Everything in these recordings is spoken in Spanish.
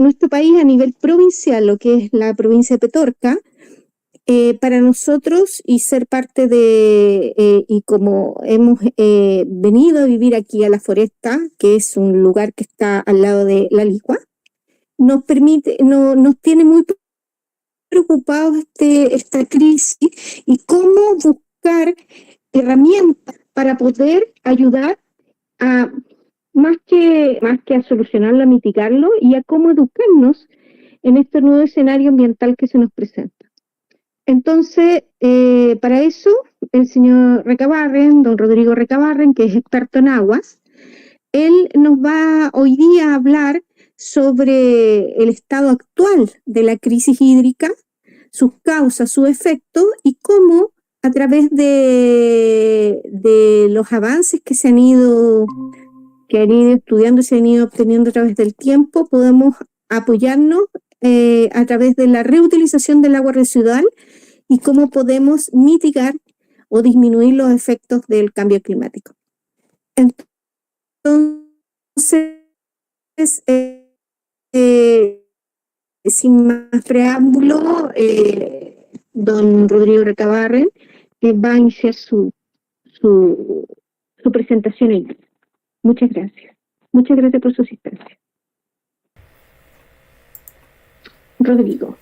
nuestro país a nivel provincial, lo que es la provincia de Petorca, para nosotros y ser parte de, y como hemos venido a vivir aquí a La Foresta, que es un lugar que está al lado de La Ligua, nos permite, nos tiene muy preocupados esta crisis y cómo buscar herramientas para poder ayudar a más que a solucionarlo, a mitigarlo y a cómo educarnos en este nuevo escenario ambiental que se nos presenta. Entonces, para eso, el señor Recabarren, don Rodrigo Recabarren, que es experto en aguas, él nos va hoy día a hablar sobre el estado actual de la crisis hídrica, sus causas, sus efectos y cómo a través de los avances que han ido estudiando, se han ido obteniendo a través del tiempo, podemos apoyarnos a través de la reutilización del agua residual y cómo podemos mitigar o disminuir los efectos del cambio climático. Entonces, sin más preámbulo, don Rodrigo Recabarren va a iniciar su presentación en vivo. Muchas gracias. Muchas gracias por su asistencia. Rodrigo.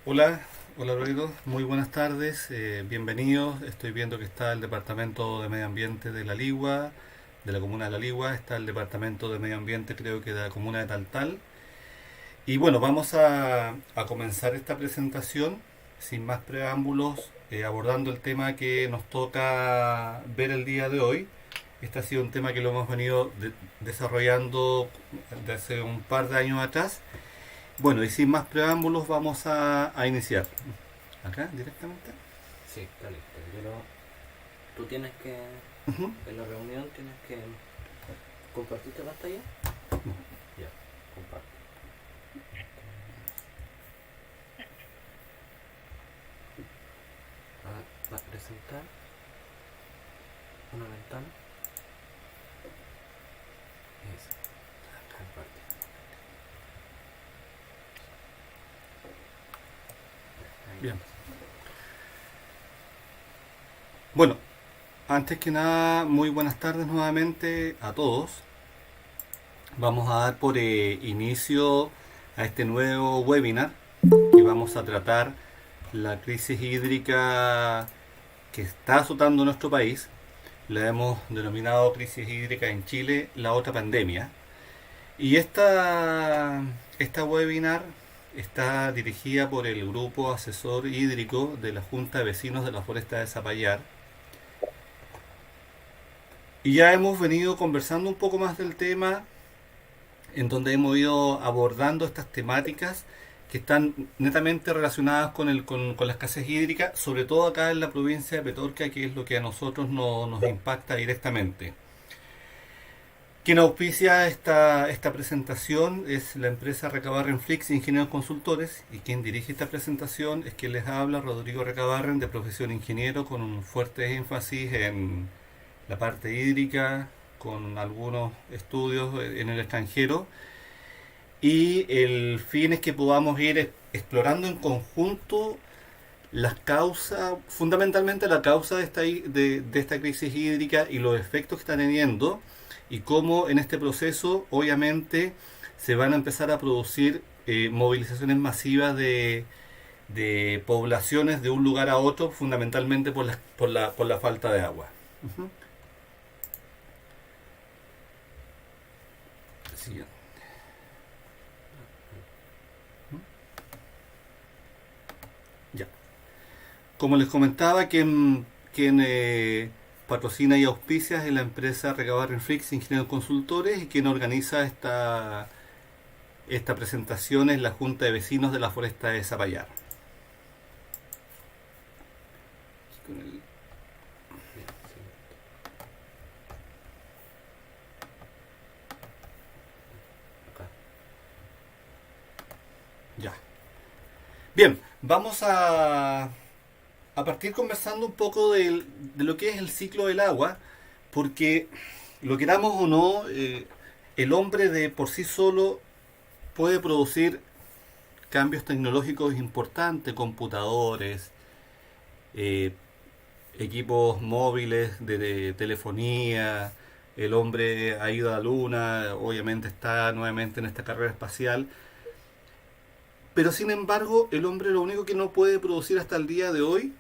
Hola Rodrigo, muy buenas tardes, bienvenidos. Estoy viendo que está el Departamento de Medio Ambiente de La Ligua, de la comuna de La Ligua, está el Departamento de Medio Ambiente creo que de la comuna de Taltal. Y bueno, vamos a comenzar esta presentación sin más preámbulos, abordando el tema que nos toca ver el día de hoy. Este ha sido un tema que lo hemos venido desarrollando desde hace un par de años atrás. Bueno, y sin más preámbulos vamos a iniciar. ¿Acá directamente? Sí, está listo. Tú tienes que, en la reunión tienes que compartir tu pantalla. Ya, comparte. Va a presentar una ventana. Esa. Comparte. Bien. Bueno, antes que nada, muy buenas tardes nuevamente a todos. Vamos a dar por inicio a este nuevo webinar que vamos a tratar la crisis hídrica que está azotando nuestro país. La hemos denominado crisis hídrica en Chile, la otra pandemia. Y esta webinar está dirigida por el Grupo Asesor Hídrico de la Junta de Vecinos de la Foresta de Zapallar. Y ya hemos venido conversando un poco más del tema, en donde hemos ido abordando estas temáticas que están netamente relacionadas con la escasez hídrica, sobre todo acá en la provincia de Petorca, que es lo que a nosotros nos impacta directamente. Quien auspicia esta presentación es la empresa Recabarren Flix Ingenieros Consultores, y quien dirige esta presentación es quien les habla, Rodrigo Recabarren, de profesión ingeniero, con un fuerte énfasis en la parte hídrica, con algunos estudios en el extranjero, y el fin es que podamos ir explorando en conjunto las causas, fundamentalmente la causa de esta crisis hídrica y los efectos que está teniendo, y cómo en este proceso obviamente se van a empezar a producir movilizaciones masivas de poblaciones de un lugar a otro, fundamentalmente por la falta de agua. Uh-huh. Siguiente. Ya. Como les comentaba, quien patrocina y auspicia es la empresa Recabarren Flix Ingenieros Consultores, y quien organiza esta presentación es la Junta de Vecinos de la Foresta de Zapallar. Ya. Bien, vamos a partir conversando un poco de lo que es el ciclo del agua, porque lo queramos o no, el hombre de por sí solo puede producir cambios tecnológicos importantes, computadores, equipos móviles de telefonía. El hombre ha ido a la luna, obviamente está nuevamente en esta carrera espacial. Pero sin embargo, el hombre lo único que no puede producir hasta el día de hoy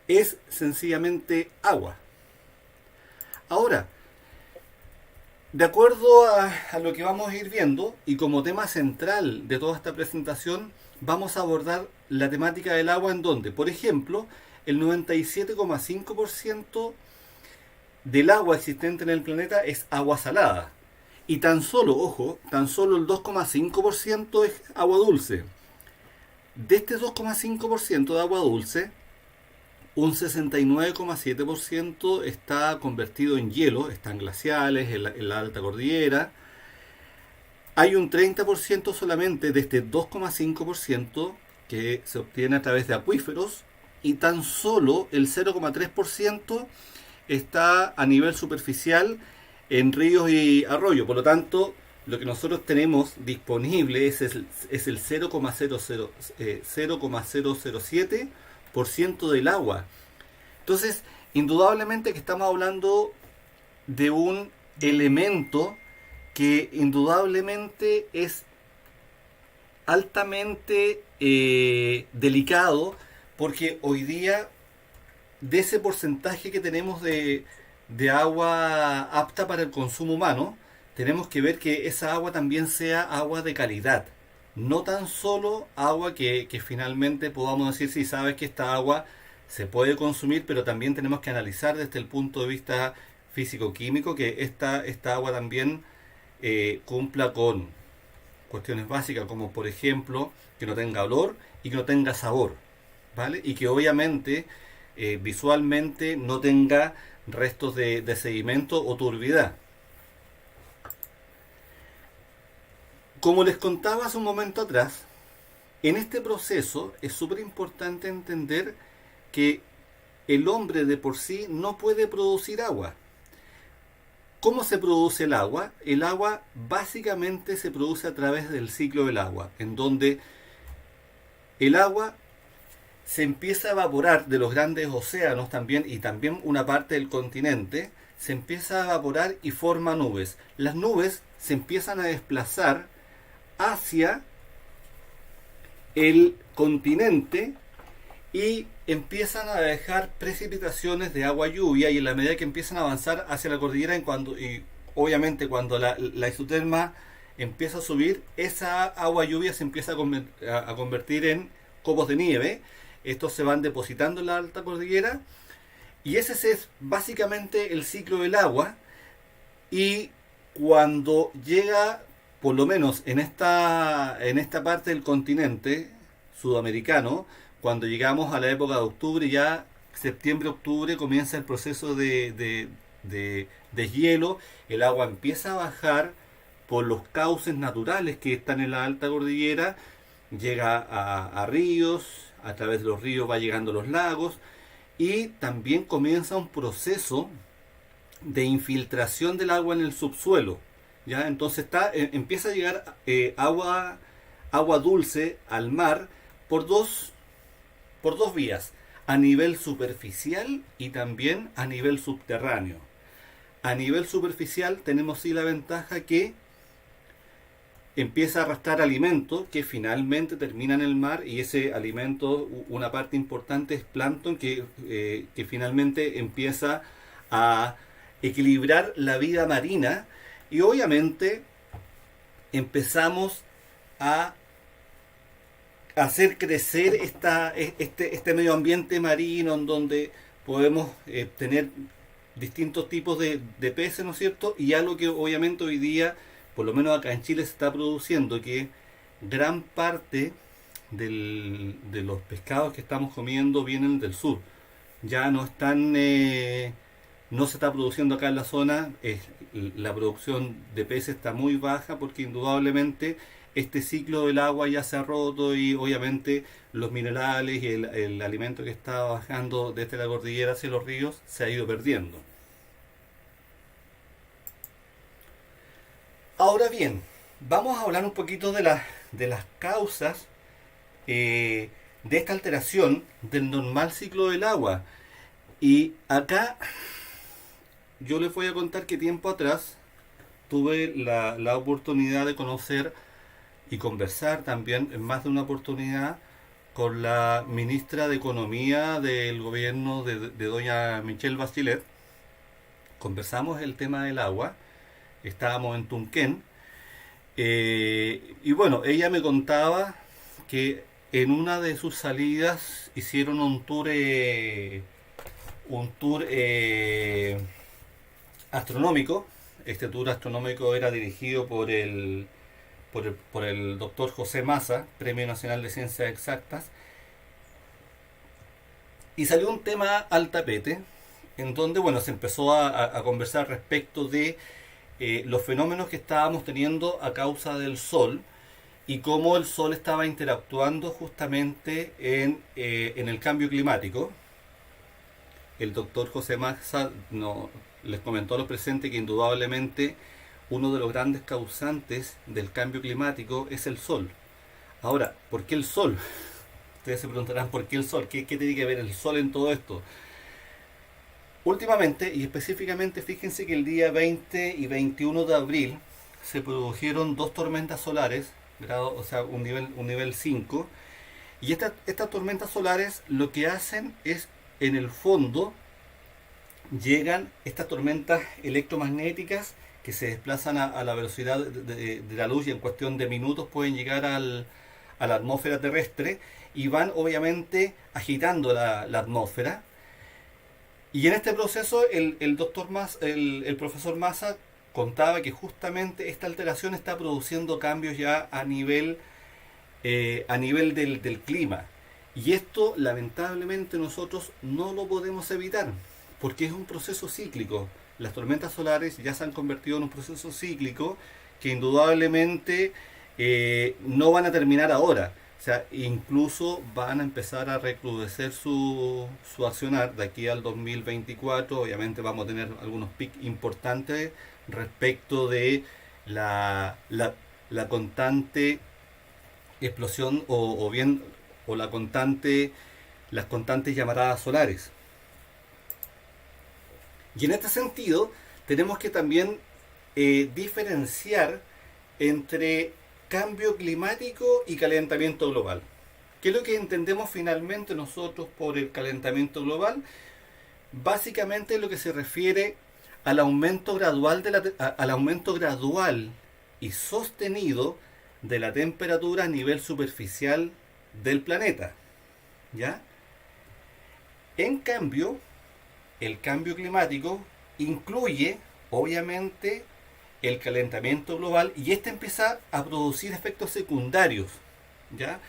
es sencillamente agua. Ahora, de acuerdo a lo que vamos a ir viendo, y como tema central de toda esta presentación, vamos a abordar la temática del agua en donde, por ejemplo, el 97,5% del agua existente en el planeta es agua salada. Y tan solo, ojo, tan solo el 2,5% es agua dulce. De este 2,5% de agua dulce, un 69,7% está convertido en hielo, están glaciales, en la alta cordillera. Hay un 30% solamente de este 2,5% que se obtiene a través de acuíferos y tan solo el 0,3% está a nivel superficial en ríos y arroyos. Por lo tanto, lo que nosotros tenemos disponible es el 0,007% del agua. Entonces, indudablemente que estamos hablando de un elemento que indudablemente es altamente delicado, porque hoy día de ese porcentaje que tenemos de agua apta para el consumo humano, tenemos que ver que esa agua también sea agua de calidad. No tan solo agua que finalmente podamos decir, sí, sabes que esta agua se puede consumir, pero también tenemos que analizar desde el punto de vista físico-químico que esta agua también cumpla con cuestiones básicas, como por ejemplo que no tenga olor y que no tenga sabor, ¿vale? Y que obviamente visualmente no tenga restos de sedimento o turbidez. Como les contaba hace un momento atrás, en este proceso es súper importante entender que el hombre de por sí no puede producir agua. ¿Cómo se produce el agua? El agua básicamente se produce a través del ciclo del agua, en donde el agua se empieza a evaporar de los grandes océanos también, y también una parte del continente, se empieza a evaporar y forma nubes. Las nubes se empiezan a desplazar hacia el continente y empiezan a dejar precipitaciones de agua lluvia, y en la medida que empiezan a avanzar hacia la cordillera, y obviamente cuando la isoterma empieza a subir, esa agua lluvia se empieza a convertir en copos de nieve. Estos se van depositando en la alta cordillera, y ese es básicamente el ciclo del agua. Y cuando llega, por lo menos en esta parte del continente sudamericano, cuando llegamos a la época de octubre, ya septiembre-octubre comienza el proceso de deshielo, el agua empieza a bajar por los cauces naturales que están en la alta cordillera, llega a ríos, a través de los ríos va llegando a los lagos, y también comienza un proceso de infiltración del agua en el subsuelo. ¿Ya? Entonces empieza a llegar agua dulce al mar por dos vías, a nivel superficial y también a nivel subterráneo. A nivel superficial tenemos sí la ventaja que empieza a arrastrar alimentos que finalmente termina en el mar, y ese alimento, una parte importante es plancton que finalmente empieza a equilibrar la vida marina, y obviamente empezamos a hacer crecer este medio ambiente marino, en donde podemos tener distintos tipos de peces, ¿no es cierto? Y algo que obviamente hoy día, por lo menos acá en Chile, se está produciendo, que gran parte de los pescados que estamos comiendo vienen del sur. Ya no están, no se está produciendo acá en la zona. La producción de peces está muy baja, porque indudablemente este ciclo del agua ya se ha roto, y obviamente los minerales y el alimento que está bajando desde la cordillera hacia los ríos se ha ido perdiendo. Ahora bien, vamos a hablar un poquito de de las causas de esta alteración del normal ciclo del agua. Y acá yo les voy a contar que tiempo atrás tuve la oportunidad de conocer y conversar también en más de una oportunidad con la ministra de Economía del gobierno de doña Michelle Bachelet. Conversamos el tema del agua, estábamos en Tunquén, y bueno, ella me contaba que en una de sus salidas hicieron un tour astronómico. Este tour astronómico era dirigido por el doctor José Massa, Premio Nacional de Ciencias Exactas, y salió un tema al tapete, en donde bueno, se empezó a conversar respecto de los fenómenos que estábamos teniendo a causa del Sol, y cómo el Sol estaba interactuando justamente en el cambio climático. El doctor José Massa les comentó a los presentes que indudablemente uno de los grandes causantes del cambio climático es el Sol. Ahora, ¿por qué el Sol? Ustedes se preguntarán, ¿por qué el Sol? ¿Qué tiene que ver el Sol en todo esto? Últimamente, y específicamente, fíjense que el día 20 y 21 de abril se produjeron dos tormentas solares, o sea, un nivel 5, y estas tormentas solares lo que hacen es, en el fondo, llegan estas tormentas electromagnéticas que se desplazan a la velocidad de la luz, y en cuestión de minutos pueden llegar a la atmósfera terrestre, y van obviamente agitando la atmósfera. Y en este proceso el profesor Massa contaba que justamente esta alteración está produciendo cambios ya a nivel del clima. Y esto lamentablemente nosotros no lo podemos evitar, porque es un proceso cíclico. Las tormentas solares ya se han convertido en un proceso cíclico que indudablemente no van a terminar ahora. O sea, incluso van a empezar a recrudecer su accionar de aquí al 2024. Obviamente vamos a tener algunos picos importantes respecto de la constante explosión o las constantes llamaradas solares. Y en este sentido tenemos que también diferenciar entre cambio climático y calentamiento global. ¿Qué es lo que entendemos finalmente nosotros por el calentamiento global? Básicamente es lo que se refiere al aumento gradual y sostenido de la temperatura a nivel superficial del planeta. ¿Ya? En cambio, el cambio climático incluye, obviamente, el calentamiento global, y este empieza a producir efectos secundarios. ¿Ya?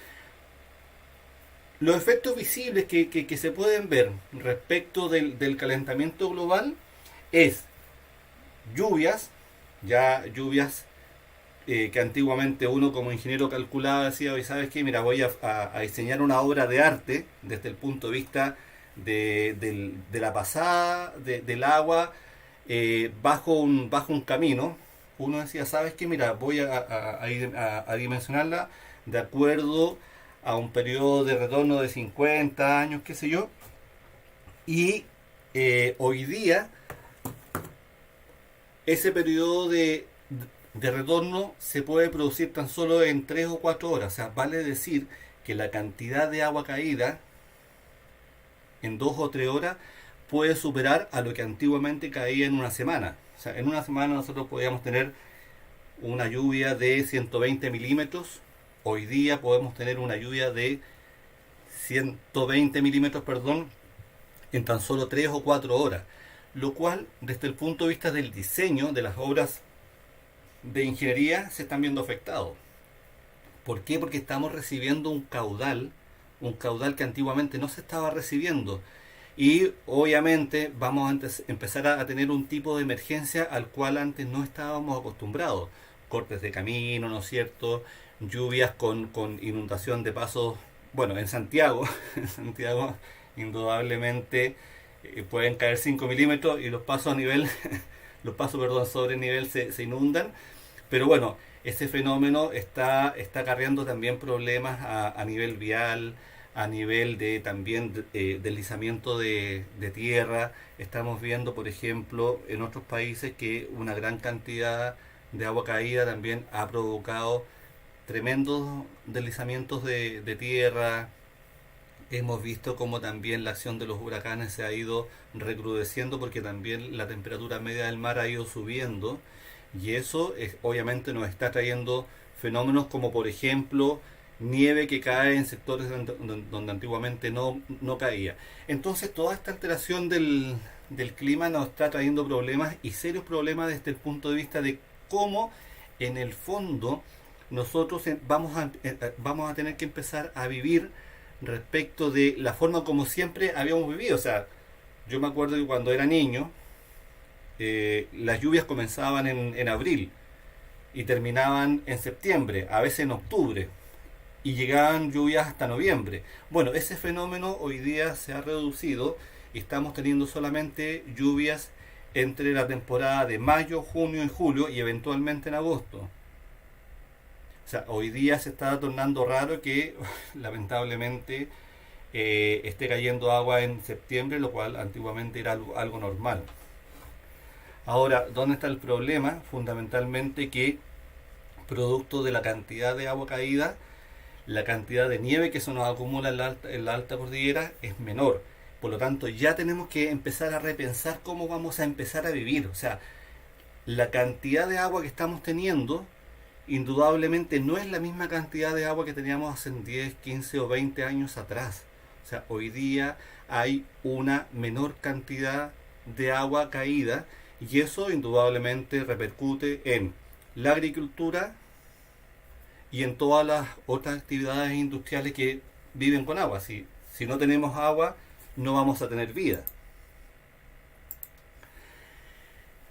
Los efectos visibles que se pueden ver respecto del calentamiento global es lluvias, que antiguamente uno como ingeniero calculaba, decía, oye, ¿sabes qué? Mira, voy a diseñar una obra de arte desde el punto de vista de la pasada del agua bajo un camino. Uno decía, ¿sabes qué? Mira, voy a dimensionarla de acuerdo a un periodo de retorno de 50 años, qué sé yo. Y hoy día ese periodo de retorno se puede producir tan solo en 3 o 4 horas. O sea, vale decir que la cantidad de agua caída en 2 o 3 horas puede superar a lo que antiguamente caía en una semana. O sea, en una semana nosotros podíamos tener una lluvia de 120 milímetros. Hoy día podemos tener una lluvia de 120 milímetros, en tan solo 3 o 4 horas. Lo cual, desde el punto de vista del diseño de las obras de ingeniería, se están viendo afectados. ¿Por qué? Porque estamos recibiendo un caudal que antiguamente no se estaba recibiendo. Y obviamente vamos a empezar a tener un tipo de emergencia al cual antes no estábamos acostumbrados. Cortes de camino, ¿no es cierto? Lluvias con inundación de pasos. Bueno, en Santiago indudablemente pueden caer 5 milímetros y los pasos sobre nivel se inundan. Pero bueno, ese fenómeno está acarreando también problemas a nivel vial, a nivel de también deslizamiento de tierra. Estamos viendo, por ejemplo, en otros países que una gran cantidad de agua caída también ha provocado tremendos deslizamientos de tierra. Hemos visto cómo también la acción de los huracanes se ha ido recrudeciendo porque también la temperatura media del mar ha ido subiendo y eso obviamente nos está trayendo fenómenos como por ejemplo nieve que cae en sectores donde antiguamente no caía. Entonces toda esta alteración del clima nos está trayendo problemas y serios problemas desde el punto de vista de cómo en el fondo nosotros vamos a tener que empezar a vivir respecto de la forma como siempre habíamos vivido. O sea, yo me acuerdo que cuando era niño, las lluvias comenzaban en abril y terminaban en septiembre, a veces en octubre, y llegaban lluvias hasta noviembre. Bueno, ese fenómeno hoy día se ha reducido y estamos teniendo solamente lluvias entre la temporada de mayo, junio y julio y eventualmente en agosto. O sea, hoy día se está tornando raro que lamentablemente esté cayendo agua en septiembre, lo cual antiguamente era algo normal. Ahora, ¿dónde está el problema? Fundamentalmente que producto de la cantidad de agua caída, la cantidad de nieve que se nos acumula en la alta cordillera es menor. Por lo tanto, ya tenemos que empezar a repensar cómo vamos a empezar a vivir. O sea, la cantidad de agua que estamos teniendo indudablemente no es la misma cantidad de agua que teníamos hace 10, 15 o 20 años atrás. O sea, hoy día hay una menor cantidad de agua caída y eso indudablemente repercute en la agricultura y en todas las otras actividades industriales que viven con agua. Si no tenemos agua, no vamos a tener vida.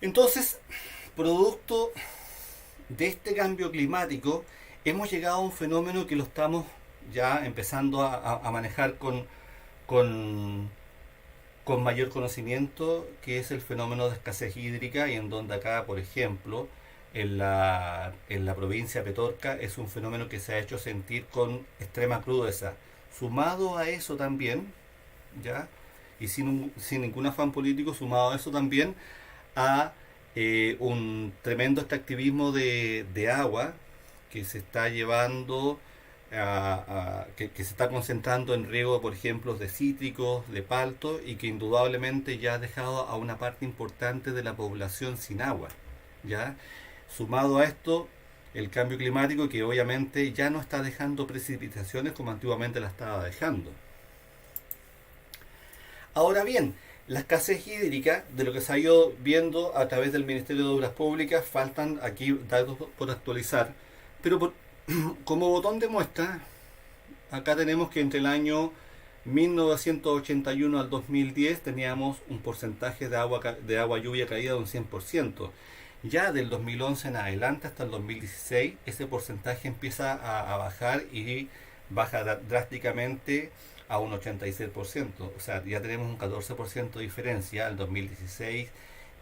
Entonces, producto de este cambio climático, hemos llegado a un fenómeno que lo estamos ya empezando a manejar con mayor conocimiento, que es el fenómeno de escasez hídrica, y en donde acá, por ejemplo, en la provincia de Petorca es un fenómeno que se ha hecho sentir con extrema crudeza. Sumado a eso también, ¿ya? Y sin ningún afán político, sumado a eso también a un tremendo extractivismo de agua que se está llevando que se está concentrando en riego, por ejemplo, de cítricos, de palto, y que indudablemente ya ha dejado a una parte importante de la población sin agua, ¿ya? Sumado a esto, el cambio climático que obviamente ya no está dejando precipitaciones como antiguamente la estaba dejando. Ahora bien, la escasez hídrica, de lo que se ha ido viendo a través del Ministerio de Obras Públicas, faltan aquí datos por actualizar, pero como botón de muestra, acá tenemos que entre el año 1981 al 2010 teníamos un porcentaje de agua lluvia caída de un 100%. Ya del 2011 en adelante hasta el 2016 ese porcentaje empieza a bajar y baja drásticamente a un 86%. O sea, ya tenemos un 14% de diferencia. Al 2016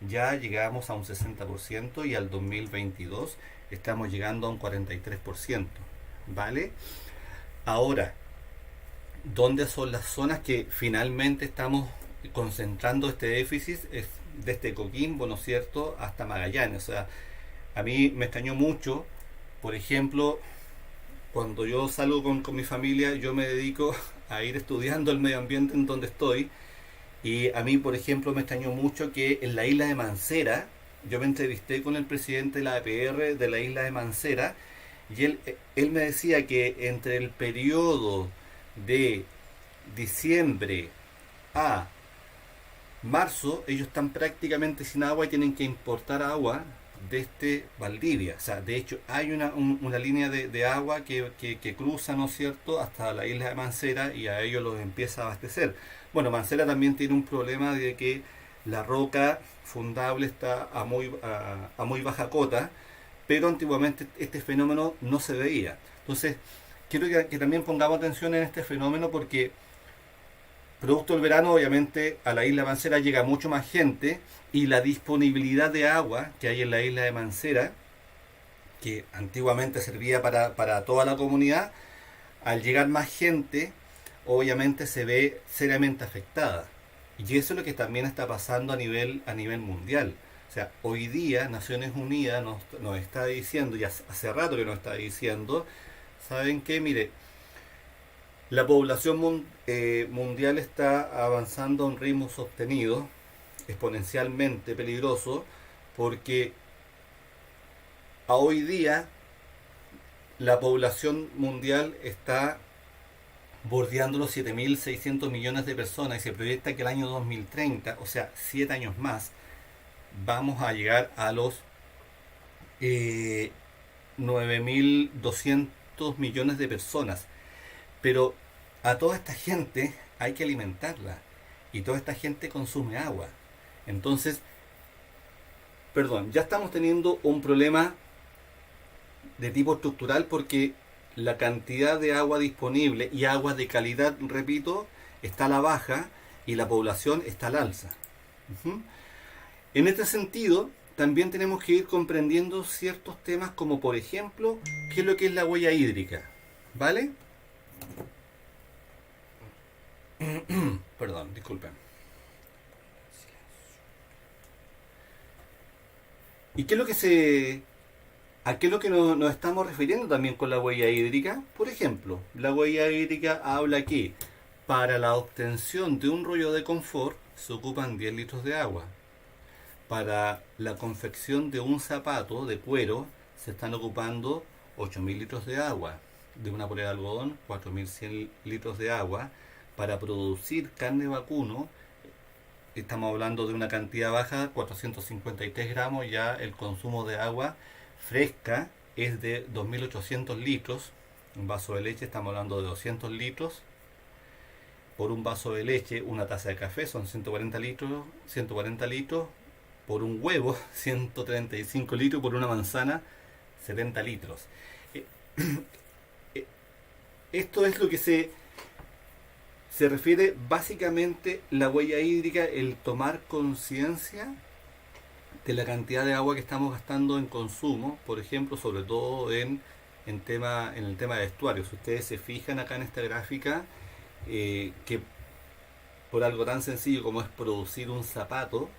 ya llegamos a un 60% y al 2022 estamos llegando a un 43%. ¿Vale? Ahora, ¿dónde son las zonas que finalmente estamos concentrando este déficit? Es desde Coquimbo, ¿no es cierto?, hasta Magallanes. O sea, a mí me extrañó mucho, por ejemplo, cuando yo salgo con mi familia, yo me dedico a ir estudiando el medio ambiente en donde estoy, y a mí, por ejemplo, me extrañó mucho que en la isla de Mancera, yo me entrevisté con el presidente de la APR de la isla de Mancera, y él me decía que entre el periodo de diciembre a marzo, ellos están prácticamente sin agua y tienen que importar agua desde Valdivia. O sea, de hecho, hay una línea de agua que cruza, ¿no es cierto?, hasta la isla de Mancera y a ellos los empieza a abastecer. Bueno, Mancera también tiene un problema de que la roca fundable está a muy baja cota, pero antiguamente este fenómeno no se veía. Entonces, quiero que también pongamos atención en este fenómeno porque producto del verano, obviamente, a la isla de Mancera llega mucho más gente y la disponibilidad de agua que hay en la isla de Mancera, que antiguamente servía para toda la comunidad, al llegar más gente, obviamente se ve seriamente afectada. Y eso es lo que también está pasando a nivel mundial. O sea, hoy día Naciones Unidas nos está diciendo, y hace rato que nos está diciendo, ¿saben qué? Mire, la población mundial está avanzando a un ritmo sostenido, exponencialmente peligroso, porque a hoy día la población mundial está bordeando los 7.600 millones de personas y se proyecta que el año 2030, o sea, 7 años más, vamos a llegar a los 9.200 millones de personas. Pero a toda esta gente hay que alimentarla y toda esta gente consume agua. Entonces, perdón, ya estamos teniendo un problema de tipo estructural porque la cantidad de agua disponible y agua de calidad, repito, está a la baja y la población está al alza. Ujú. En este sentido, también tenemos que ir comprendiendo ciertos temas como, por ejemplo, qué es lo que es la huella hídrica. ¿Vale? Perdón, disculpen. ¿Y qué es lo que a qué es lo que nos estamos refiriendo también con la huella hídrica? Por ejemplo, la huella hídrica habla que para la obtención de un rollo de confort se ocupan 10 litros de agua. Para la confección de un zapato de cuero se están ocupando 8.000 litros de agua. De una polera de algodón, 4.100 litros de agua. Para producir carne vacuno, estamos hablando de una cantidad baja, 453 gramos, ya el consumo de agua fresca es de 2.800 litros. Un vaso de leche, estamos hablando de 200 litros. Por un vaso de leche, una taza de café son 140 litros, 140 litros. Por un huevo, 135 litros. Por una manzana, 70 litros. Esto es lo que se refiere básicamente la huella hídrica, el tomar conciencia de la cantidad de agua que estamos gastando en consumo, por ejemplo, sobre todo en el tema de estuarios. Si ustedes se fijan acá en esta gráfica, que por algo tan sencillo como es producir un zapato,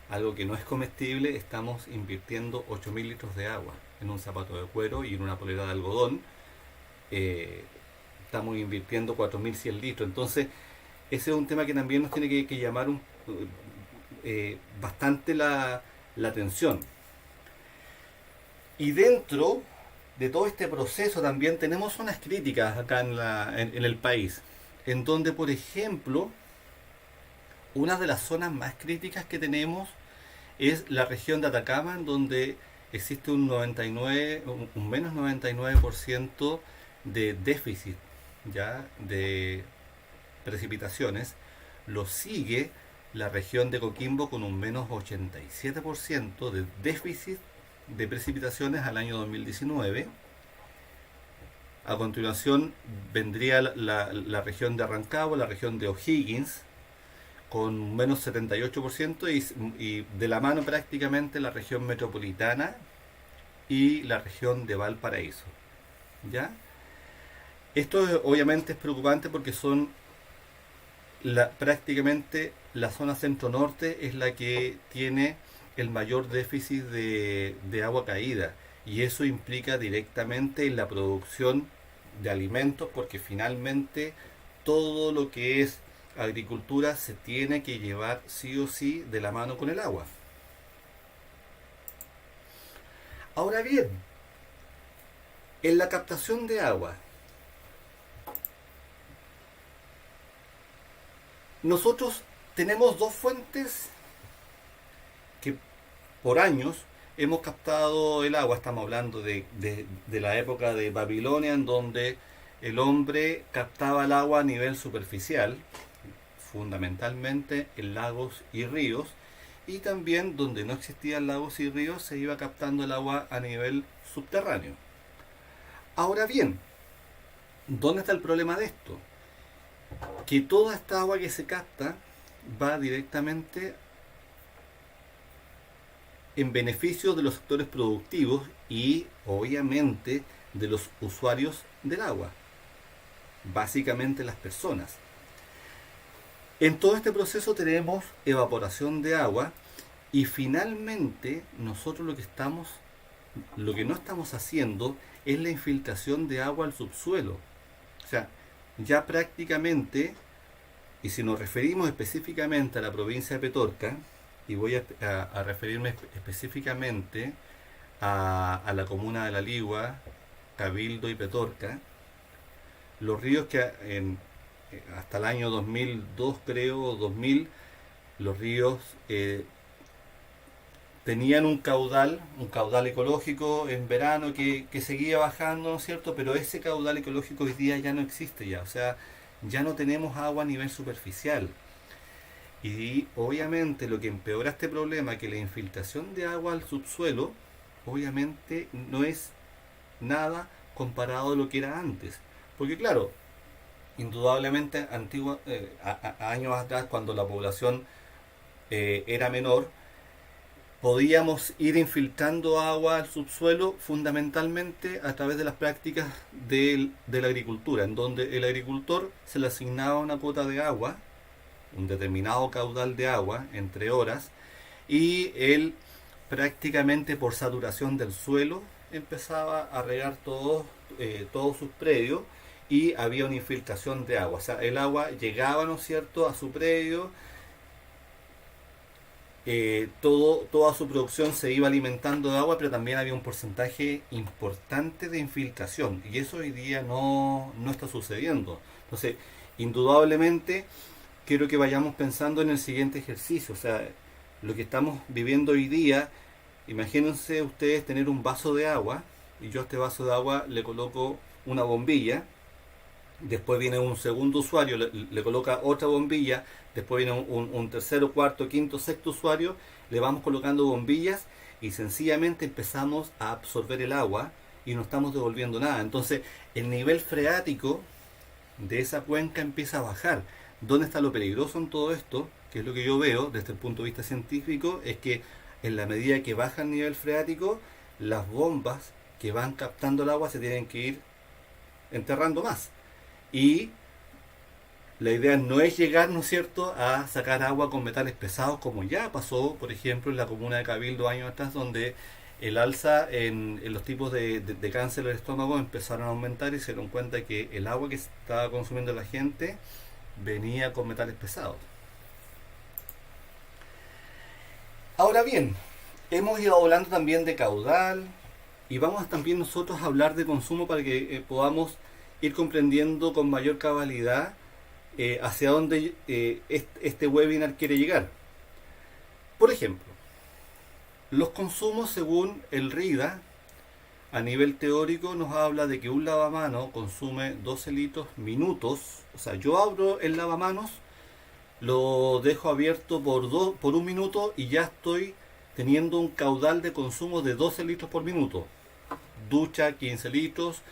algo que no es comestible, estamos invirtiendo 8.000 litros de agua en un zapato de cuero y en una polera de algodón. Estamos invirtiendo 4.100 litros. Entonces, ese es un tema que también nos tiene que llamar bastante la atención. Y dentro de todo este proceso también tenemos unas críticas acá en el país, en donde, por ejemplo, una de las zonas más críticas que tenemos es la región de Atacama, en donde existe un menos 99% de déficit ya de precipitaciones. Lo sigue la región de Coquimbo con un menos 87% de déficit de precipitaciones al año 2019. A continuación vendría la región de Rancagua, la región de O'Higgins con menos 78% y de la mano prácticamente la región metropolitana y la región de Valparaíso. ¿Ya? Esto obviamente es preocupante porque son prácticamente la zona centro-norte es la que tiene el mayor déficit de agua caída, y eso implica directamente en la producción de alimentos, porque finalmente todo lo que es agricultura se tiene que llevar sí o sí de la mano con el agua. Ahora bien, en la captación de agua, nosotros tenemos dos fuentes que por años hemos captado el agua. Estamos hablando de la época de Babilonia, en donde el hombre captaba el agua a nivel superficial, fundamentalmente en lagos y ríos, y también donde no existían lagos y ríos se iba captando el agua a nivel subterráneo. Ahora bien, ¿dónde está el problema de esto? Que toda esta agua que se capta va directamente en beneficio de los sectores productivos y obviamente de los usuarios del agua, básicamente las personas. En todo este proceso tenemos evaporación de agua y finalmente nosotros lo que no estamos haciendo es la infiltración de agua al subsuelo. O sea, ya prácticamente, y si nos referimos específicamente a la provincia de Petorca, y voy a referirme específicamente a la comuna de La Ligua, Cabildo y Petorca, los ríos que hasta el año 2002, creo, 2000, los ríos tenían un caudal ecológico en verano que seguía bajando, ¿no es cierto? Pero ese caudal ecológico hoy día ya no existe ya, o sea, ya no tenemos agua a nivel superficial. Y obviamente lo que empeora este problema, que la infiltración de agua al subsuelo, obviamente no es nada comparado a lo que era antes. Porque claro, indudablemente años atrás, cuando la población era menor, podíamos ir infiltrando agua al subsuelo fundamentalmente a través de las prácticas de la agricultura, en donde el agricultor se le asignaba una cuota de agua, un determinado caudal de agua, entre horas, y él prácticamente por saturación del suelo empezaba a regar todos sus predios y había una infiltración de agua. O sea, el agua llegaba, ¿no es cierto?, a su predio, toda su producción se iba alimentando de agua, pero también había un porcentaje importante de infiltración, y eso hoy día no está sucediendo. Entonces, indudablemente, quiero que vayamos pensando en el siguiente ejercicio. O sea, lo que estamos viviendo hoy día, imagínense ustedes tener un vaso de agua, y yo a este vaso de agua le coloco una bombilla, después viene un segundo usuario, le coloca otra bombilla, después viene un tercero, cuarto, quinto, sexto usuario, le vamos colocando bombillas y sencillamente empezamos a absorber el agua y no estamos devolviendo nada. Entonces el nivel freático de esa cuenca empieza a bajar. ¿Dónde está lo peligroso en todo esto? Que es lo que yo veo desde el punto de vista científico, es que en la medida que baja el nivel freático, las bombas que van captando el agua se tienen que ir enterrando más. Y la idea no es llegar, ¿no es cierto?, a sacar agua con metales pesados, como ya pasó, por ejemplo, en la comuna de Cabildo años atrás, donde el alza en los tipos de cáncer del estómago empezaron a aumentar y se dieron cuenta que el agua que estaba consumiendo la gente venía con metales pesados. Ahora bien, hemos ido hablando también de caudal y vamos también nosotros a hablar de consumo para que podamos ir comprendiendo con mayor cabalidad hacia dónde este webinar quiere llegar. Por ejemplo, los consumos según el RIDA, a nivel teórico, nos habla de que un lavamanos consume 12 litros minutos. O sea, yo abro el lavamanos, lo dejo abierto por un minuto y ya estoy teniendo un caudal de consumo de 12 litros por minuto. Ducha, 15 litros.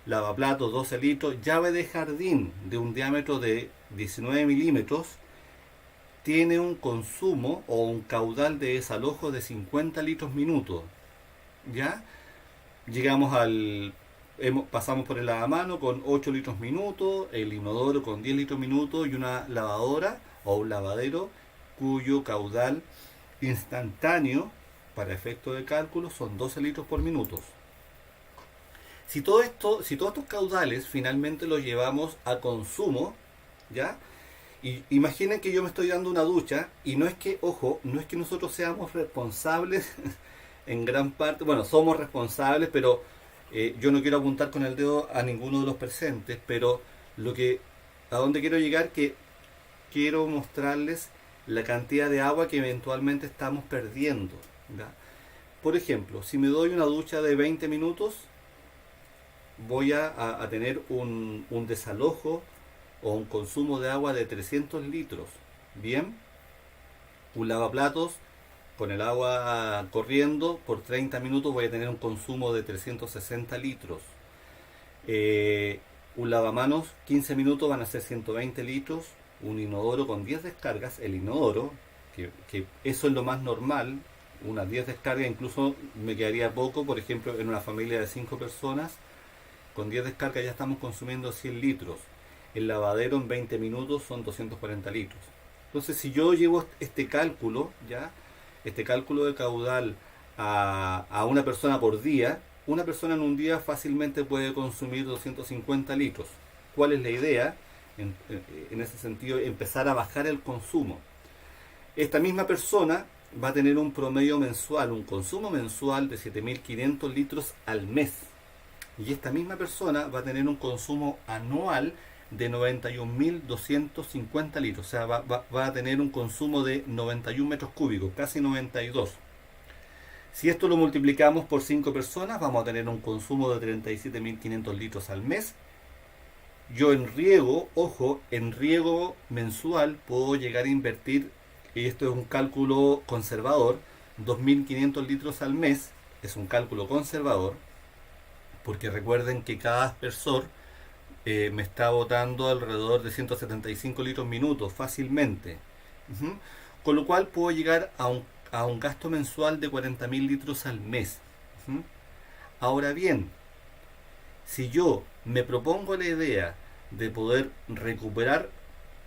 Lavaplatos, 12 litros. Llave de jardín de un diámetro de 19 milímetros tiene un consumo o un caudal de desalojo de 50 litros minuto. ¿Ya? Pasamos por el lavamano con 8 litros minuto, el inodoro con 10 litros minuto y una lavadora o un lavadero cuyo caudal instantáneo para efecto de cálculo son 12 litros por minuto. Si todos estos caudales finalmente los llevamos a consumo, ¿ya? Y imaginen que yo me estoy dando una ducha y no es que nosotros seamos responsables en gran parte, bueno, somos responsables, pero yo no quiero apuntar con el dedo a ninguno de los presentes, pero a donde quiero llegar, que quiero mostrarles la cantidad de agua que eventualmente estamos perdiendo, ¿ya? Por ejemplo, si me doy una ducha de 20 minutos, voy a tener un desalojo o un consumo de agua de 300 litros. Bien, un lavaplatos con el agua corriendo por 30 minutos voy a tener un consumo de 360 litros. Un lavamanos, 15 minutos van a ser 120 litros. Un inodoro con 10 descargas, el inodoro, que eso es lo más normal, unas 10 descargas, incluso me quedaría poco, por ejemplo, en una familia de 5 personas, con 10 descargas ya estamos consumiendo 100 litros. El lavadero en 20 minutos son 240 litros. Entonces, si yo llevo este cálculo, ya, este cálculo de caudal a una persona por día, una persona en un día fácilmente puede consumir 250 litros. ¿Cuál es la idea? En ese sentido, empezar a bajar el consumo. Esta misma persona va a tener un promedio mensual, un consumo mensual de 7.500 litros al mes. Y esta misma persona va a tener un consumo anual de 91.250 litros. O sea, va a tener un consumo de 91 metros cúbicos, casi 92. Si esto lo multiplicamos por 5 personas, vamos a tener un consumo de 37.500 litros al mes. Yo en riego, ojo, en riego mensual puedo llegar a invertir, y esto es un cálculo conservador, 2.500 litros al mes. Es un cálculo conservador, porque recuerden que cada aspersor me está botando alrededor de 175 litros minutos fácilmente. Ujú. Con lo cual puedo llegar a un gasto mensual de 40.000 litros al mes. Ujú. Ahora bien, si yo me propongo la idea de poder recuperar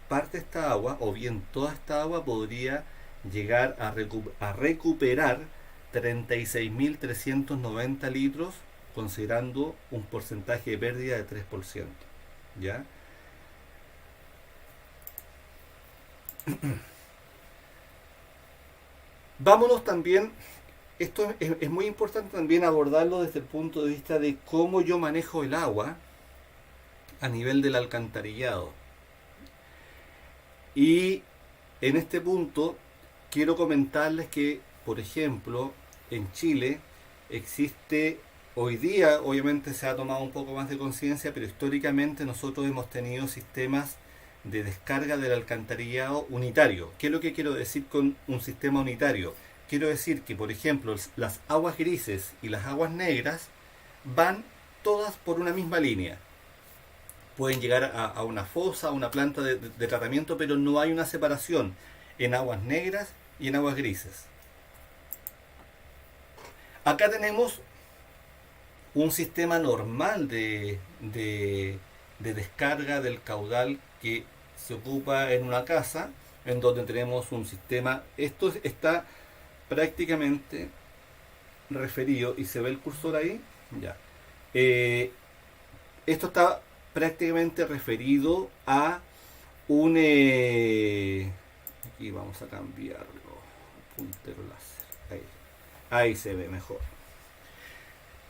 parte de esta agua, o bien toda esta agua, podría llegar a recuperar 36.390 litros, considerando un porcentaje de pérdida de 3%. ¿Ya? Vámonos también, esto es muy importante también abordarlo desde el punto de vista de cómo yo manejo el agua a nivel del alcantarillado. Y en este punto quiero comentarles que, por ejemplo, en Chile existe, hoy día obviamente se ha tomado un poco más de conciencia, pero históricamente nosotros hemos tenido sistemas de descarga del alcantarillado unitario. ¿Qué es lo que quiero decir con un sistema unitario? Quiero decir que, por ejemplo, las aguas grises y las aguas negras van todas por una misma línea. Pueden llegar a una fosa, a una planta de tratamiento, pero no hay una separación en aguas negras y en aguas grises. Acá tenemos un sistema normal de descarga del caudal que se ocupa en una casa, en donde tenemos un sistema. Esto está prácticamente referido, y se ve el cursor ahí, ya. Esto está prácticamente referido a un aquí vamos a cambiarlo, puntero láser, ahí se ve mejor.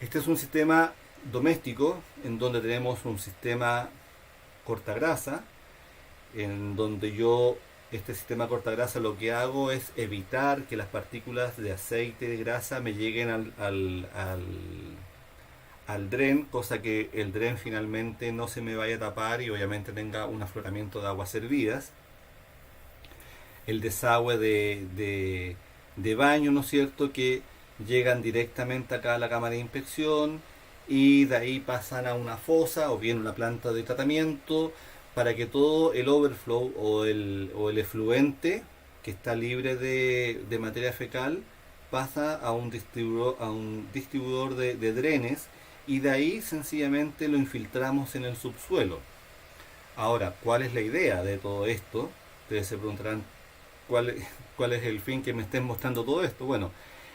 Este es un sistema doméstico en donde tenemos un sistema cortagrasa, en donde yo, este sistema cortagrasa, lo que hago es evitar que las partículas de aceite, de grasa, me lleguen al dren, cosa que el dren finalmente no se me vaya a tapar y obviamente tenga un afloramiento de aguas servidas. El desagüe de baño, ¿no es cierto?, que llegan directamente acá a la cámara de inspección y de ahí pasan a una fosa o bien una planta de tratamiento, para que todo el overflow o el efluente que está libre de materia fecal pasa a un distribuidor de drenes, y de ahí sencillamente lo infiltramos en el subsuelo. Ahora, ¿cuál es la idea de todo esto? Ustedes se preguntarán, ¿cuál es el fin que me estén mostrando todo esto? Bueno,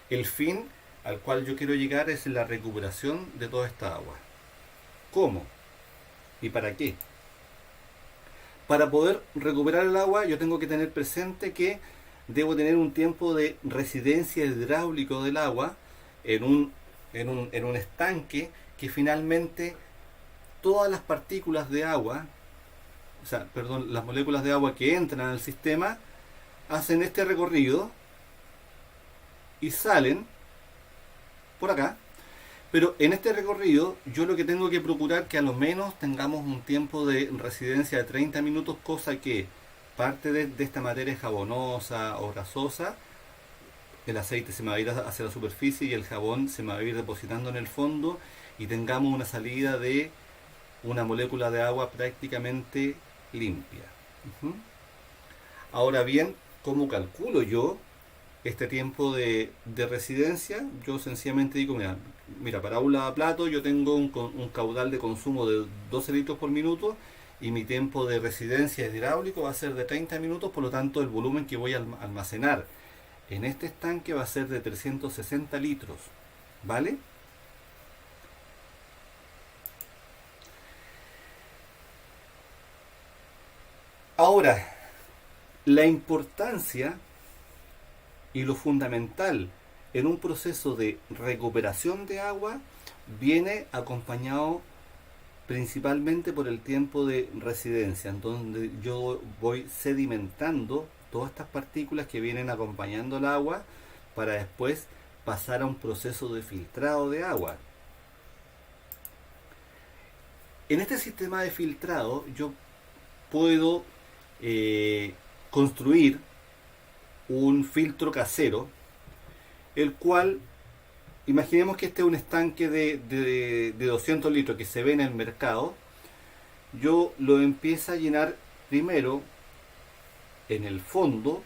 el fin al cual yo quiero llegar es la recuperación de toda esta agua. ¿Cómo? ¿Y para qué? Para poder recuperar el agua, yo tengo que tener presente que debo tener un tiempo de residencia hidráulico del agua en un estanque, que finalmente todas las partículas de agua, las moléculas de agua que entran al sistema, hacen este recorrido y salen por acá. Pero en este recorrido yo lo que tengo que procurar que a lo menos tengamos un tiempo de residencia de 30 minutos, cosa que parte de esta materia jabonosa o grasosa, el aceite se me va a ir hacia la superficie y el jabón se me va a ir depositando en el fondo, y tengamos una salida de una molécula de agua prácticamente limpia. Ahora bien, ¿cómo calculo yo este tiempo de residencia, yo sencillamente digo, mira, para un lavaplato yo tengo un caudal de consumo de 12 litros por minuto y mi tiempo de residencia hidráulico va a ser de 30 minutos, por lo tanto el volumen que voy a almacenar en este estanque va a ser de 360 litros, ¿vale? Ahora, la importancia y lo fundamental en un proceso de recuperación de agua viene acompañado principalmente por el tiempo de residencia, en donde yo voy sedimentando todas estas partículas que vienen acompañando el agua para después pasar a un proceso de filtrado de agua. En este sistema de filtrado yo puedo construir un filtro casero, el cual, imaginemos que este es un estanque de 200 litros que se ve en el mercado. Yo lo empiezo a llenar primero en el fondo,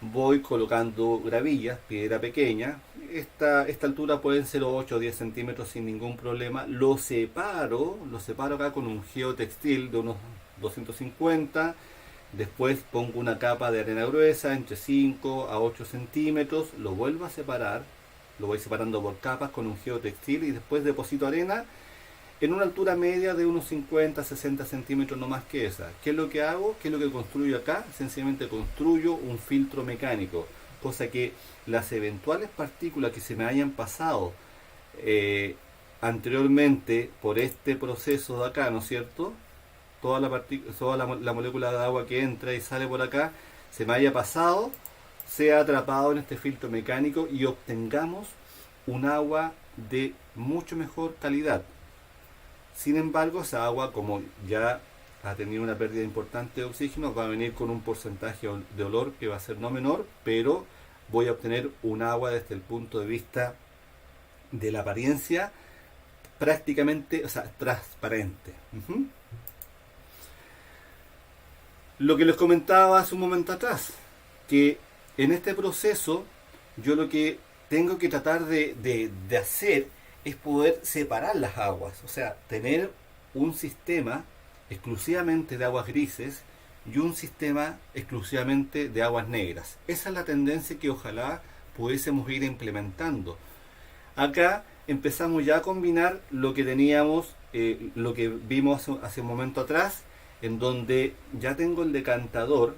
voy colocando gravillas, piedra pequeña. Esta altura pueden ser 8 o 10 centímetros sin ningún problema. Lo separo acá con un geotextil de unos 250. Después pongo una capa de arena gruesa entre 5 a 8 centímetros, lo vuelvo a separar, lo voy separando por capas con un geotextil y después deposito arena en una altura media de unos 50 a 60 centímetros, no más que esa. ¿Qué es lo que hago? ¿Qué es lo que construyo acá? Sencillamente construyo un filtro mecánico, cosa que las eventuales partículas que se me hayan pasado anteriormente por este proceso de acá, ¿no es cierto? Toda la molécula de agua que entra y sale por acá se me haya pasado, sea atrapado en este filtro mecánico y obtengamos un agua de mucho mejor calidad. Sin embargo, esa agua, como ya ha tenido una pérdida importante de oxígeno, va a venir con un porcentaje de olor que va a ser no menor, pero voy a obtener un agua desde el punto de vista de la apariencia prácticamente, o sea, transparente. Lo que les comentaba hace un momento atrás, que en este proceso yo lo que tengo que tratar de hacer es poder separar las aguas, o sea, tener un sistema exclusivamente de aguas grises y un sistema exclusivamente de aguas negras. Esa es la tendencia que ojalá pudiésemos ir implementando. Acá empezamos ya a combinar lo que teníamos, lo que vimos hace un momento atrás, en donde ya tengo el decantador,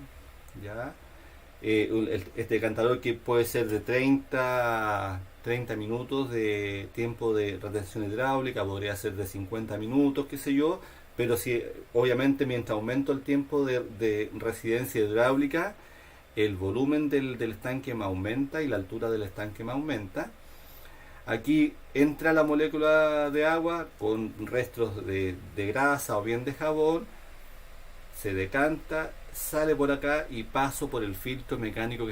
ya este decantador que puede ser de 30 minutos de tiempo de retención hidráulica, podría ser de 50 minutos, qué sé yo, pero si obviamente mientras aumento el tiempo de residencia hidráulica, el volumen del estanque me aumenta y la altura del estanque me aumenta. Aquí entra la molécula de agua con restos de grasa o bien de jabón, se decanta, sale por acá y paso por el filtro mecánico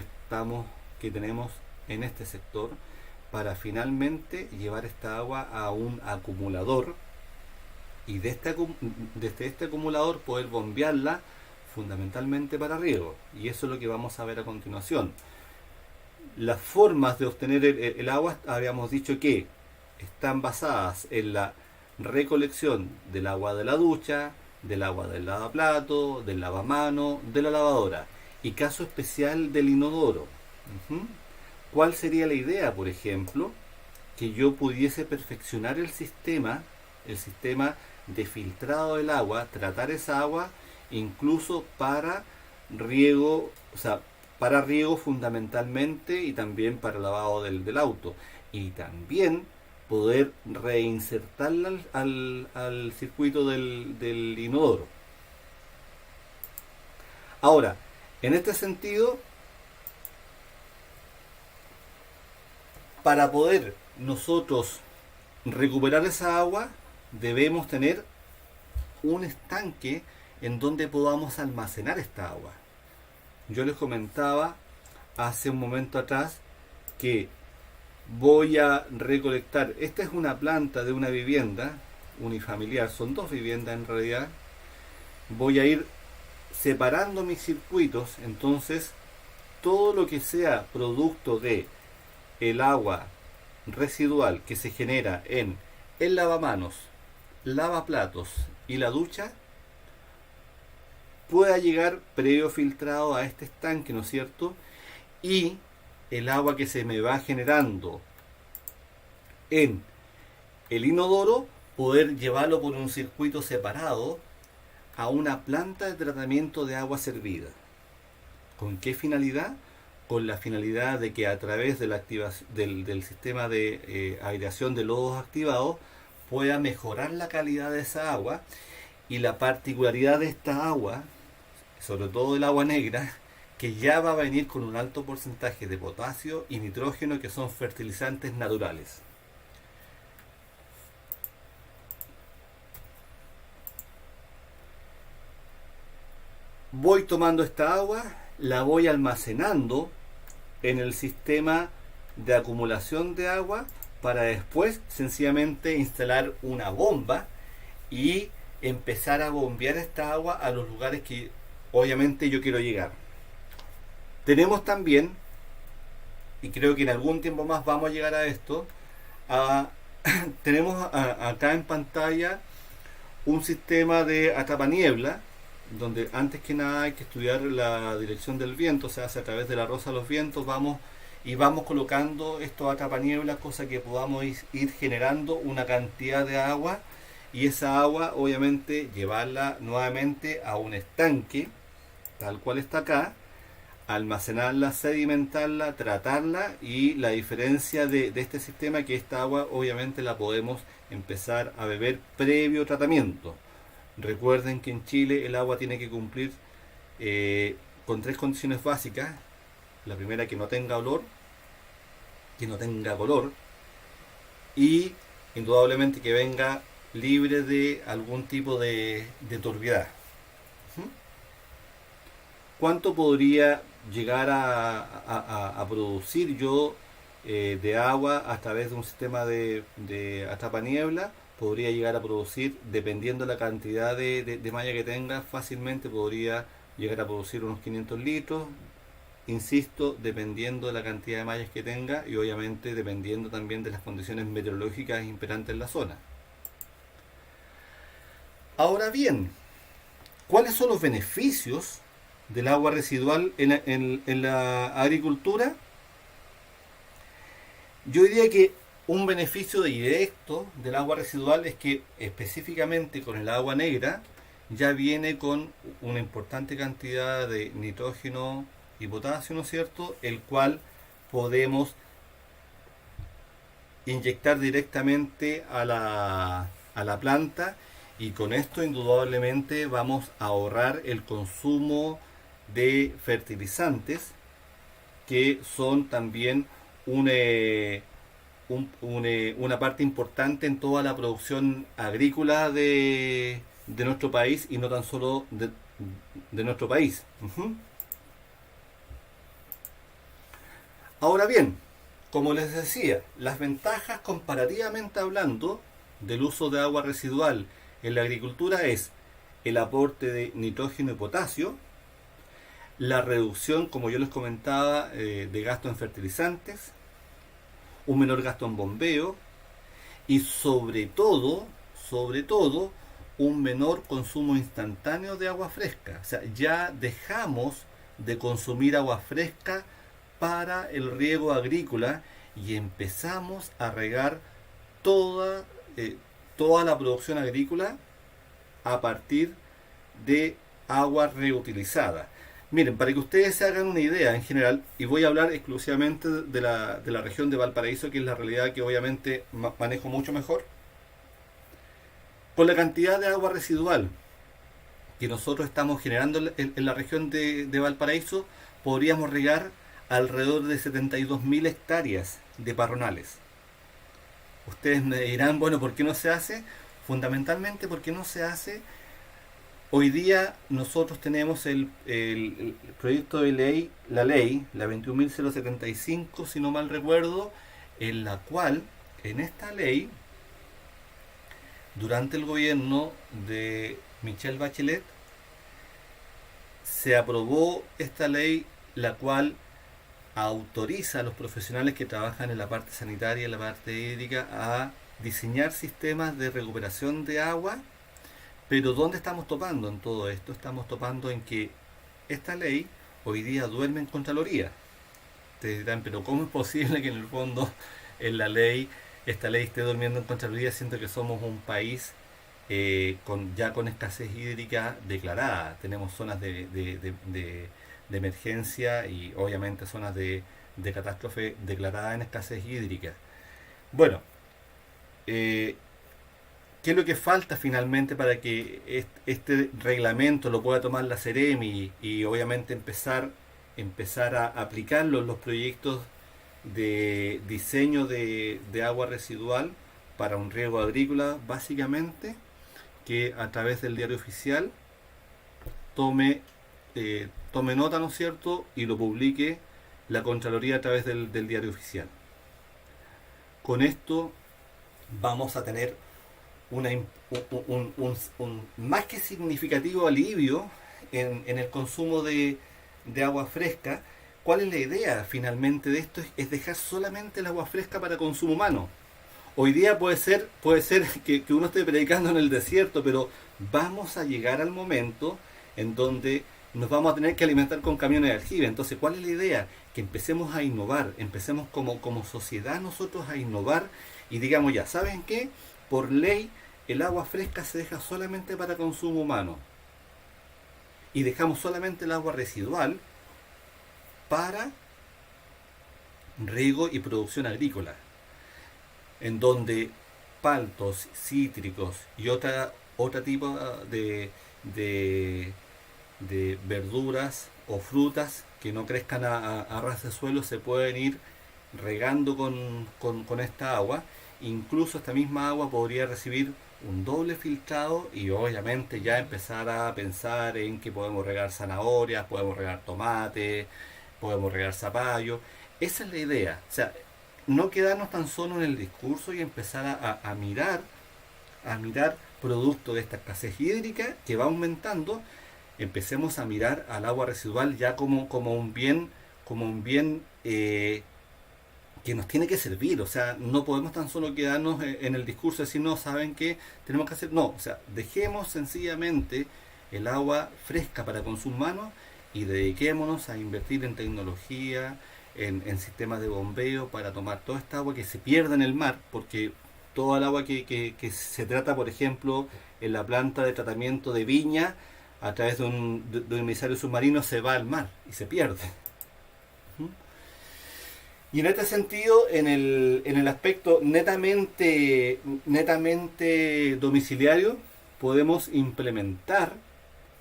que tenemos en este sector para finalmente llevar esta agua a un acumulador y desde este acumulador poder bombearla fundamentalmente para riego, y eso es lo que vamos a ver a continuación. Las formas de obtener el agua habíamos dicho que están basadas en la recolección del agua de la ducha, del agua del lavaplato, del lavamano, de la lavadora y caso especial del inodoro. ¿Cuál sería la idea, por ejemplo? Que yo pudiese perfeccionar el sistema de filtrado del agua, tratar esa agua incluso para riego, o sea, para riego fundamentalmente y también para lavado del auto, y también poder reinsertarla al circuito del inodoro. Ahora, en este sentido, para poder nosotros recuperar esa agua, debemos tener un estanque en donde podamos almacenar esta agua. Yo les comentaba hace un momento atrás que voy a recolectar, esta es una planta de una vivienda unifamiliar, son dos viviendas en realidad, voy a ir separando mis circuitos, entonces todo lo que sea producto de el agua residual que se genera en el lavamanos, lavaplatos y la ducha, pueda llegar previo filtrado a este estanque, ¿no es cierto? Y el agua que se me va generando en el inodoro, poder llevarlo por un circuito separado a una planta de tratamiento de agua servida. ¿Con qué finalidad? Con la finalidad de que a través de la del sistema de aireación de lodos activados pueda mejorar la calidad de esa agua, y la particularidad de esta agua, sobre todo el agua negra, que ya va a venir con un alto porcentaje de potasio y nitrógeno, que son fertilizantes naturales. Voy tomando esta agua, la voy almacenando en el sistema de acumulación de agua, para después sencillamente instalar una bomba y empezar a bombear esta agua a los lugares que obviamente yo quiero llegar. Tenemos también, y creo que en algún tiempo más vamos a llegar a esto, tenemos acá en pantalla un sistema de atrapaniebla, donde antes que nada hay que estudiar la dirección del viento, o sea, a través de la rosa de los vientos vamos colocando estos atrapanieblas, cosa que podamos ir generando una cantidad de agua, y esa agua obviamente llevarla nuevamente a un estanque, tal cual está acá, almacenarla, sedimentarla, tratarla, y la diferencia de este sistema, que esta agua obviamente la podemos empezar a beber previo tratamiento. Recuerden que en Chile el agua tiene que cumplir con 3 condiciones básicas. La primera, que no tenga olor, que no tenga color, y indudablemente que venga libre de algún tipo de turbiedad. ¿Cuánto podría llegar a producir yo de agua a través de un sistema de atrapaniebla? Podría llegar a producir, dependiendo de la cantidad de malla que tenga, fácilmente podría llegar a producir unos 500 litros. Insisto, dependiendo de la cantidad de mallas que tenga, y obviamente dependiendo también de las condiciones meteorológicas imperantes en la zona. Ahora bien, ¿cuáles son los beneficios del agua residual en la agricultura? Yo diría que un beneficio directo del agua residual es que, específicamente con el agua negra, ya viene con una importante cantidad de nitrógeno y potasio, ¿no es cierto?, el cual podemos inyectar directamente a la planta, y con esto indudablemente vamos a ahorrar el consumo de fertilizantes, que son también una parte importante en toda la producción agrícola de nuestro país, y no tan solo de nuestro país. Ahora bien, como les decía, las ventajas comparativamente hablando del uso de agua residual en la agricultura es el aporte de nitrógeno y potasio, la reducción, como yo les comentaba, de gasto en fertilizantes, un menor gasto en bombeo, y sobre todo, un menor consumo instantáneo de agua fresca. O sea, ya dejamos de consumir agua fresca para el riego agrícola, y empezamos a regar toda la producción agrícola a partir de agua reutilizada. Miren, para que ustedes se hagan una idea en general, y voy a hablar exclusivamente de la región de Valparaíso, que es la realidad que obviamente manejo mucho mejor. Con la cantidad de agua residual que nosotros estamos generando en la región de Valparaíso, podríamos regar alrededor de 72.000 hectáreas de parronales. Ustedes me dirán, bueno, ¿por qué no se hace? Fundamentalmente porque no se hace. Hoy día nosotros tenemos el proyecto de ley, la 21.075, si no mal recuerdo, en la cual, en esta ley, durante el gobierno de Michelle Bachelet, se aprobó esta ley, la cual autoriza a los profesionales que trabajan en la parte sanitaria y en la parte hídrica a diseñar sistemas de recuperación de agua. Pero ¿dónde estamos topando en todo esto? Estamos topando en que esta ley hoy día duerme en Contraloría. Te dirán, pero ¿cómo es posible que en el fondo en esta ley esté durmiendo en Contraloría, siendo que somos un país ya con escasez hídrica declarada? Tenemos zonas de emergencia y obviamente zonas de catástrofe declaradas en escasez hídrica. Bueno, eh, ¿qué es lo que falta finalmente para que este reglamento lo pueda tomar la Ceremi y obviamente empezar a aplicarlo en los proyectos de diseño de agua residual para un riego agrícola? Básicamente, que a través del diario oficial tome nota, ¿no es cierto?, y lo publique la Contraloría a través del diario oficial. Con esto vamos a tener un más que significativo alivio en el consumo de agua fresca. ¿Cuál es la idea finalmente de esto? Es dejar solamente el agua fresca para consumo humano. Hoy día puede ser que uno esté predicando en el desierto, pero vamos a llegar al momento en donde nos vamos a tener que alimentar con camiones de aljibe. Entonces, ¿cuál es la idea? Que empecemos a innovar, empecemos como sociedad nosotros a innovar y digamos ya, ¿saben qué? Por ley, el agua fresca se deja solamente para consumo humano y dejamos solamente el agua residual para riego y producción agrícola, en donde paltos, cítricos y otra tipo de, de verduras o frutas que no crezcan a ras de suelo se pueden ir regando con esta agua. Incluso esta misma agua podría recibir un doble filtrado y obviamente ya empezar a pensar en que podemos regar zanahorias, podemos regar tomate, podemos regar zapallo. Esa es la idea. O sea, no quedarnos tan solo en el discurso y empezar a mirar producto de esta escasez hídrica que va aumentando. Empecemos a mirar al agua residual ya como un bien que nos tiene que servir. O sea, no podemos tan solo quedarnos en el discurso de decir, no, ¿saben qué tenemos que hacer? No, o sea, dejemos sencillamente el agua fresca para consumo humano y dediquémonos a invertir en tecnología, en sistemas de bombeo para tomar toda esta agua que se pierde en el mar, porque toda el agua que se trata, por ejemplo, en la planta de tratamiento de Viña, a través de un emisario submarino se va al mar y se pierde. Y en este sentido, en el aspecto netamente domiciliario, podemos implementar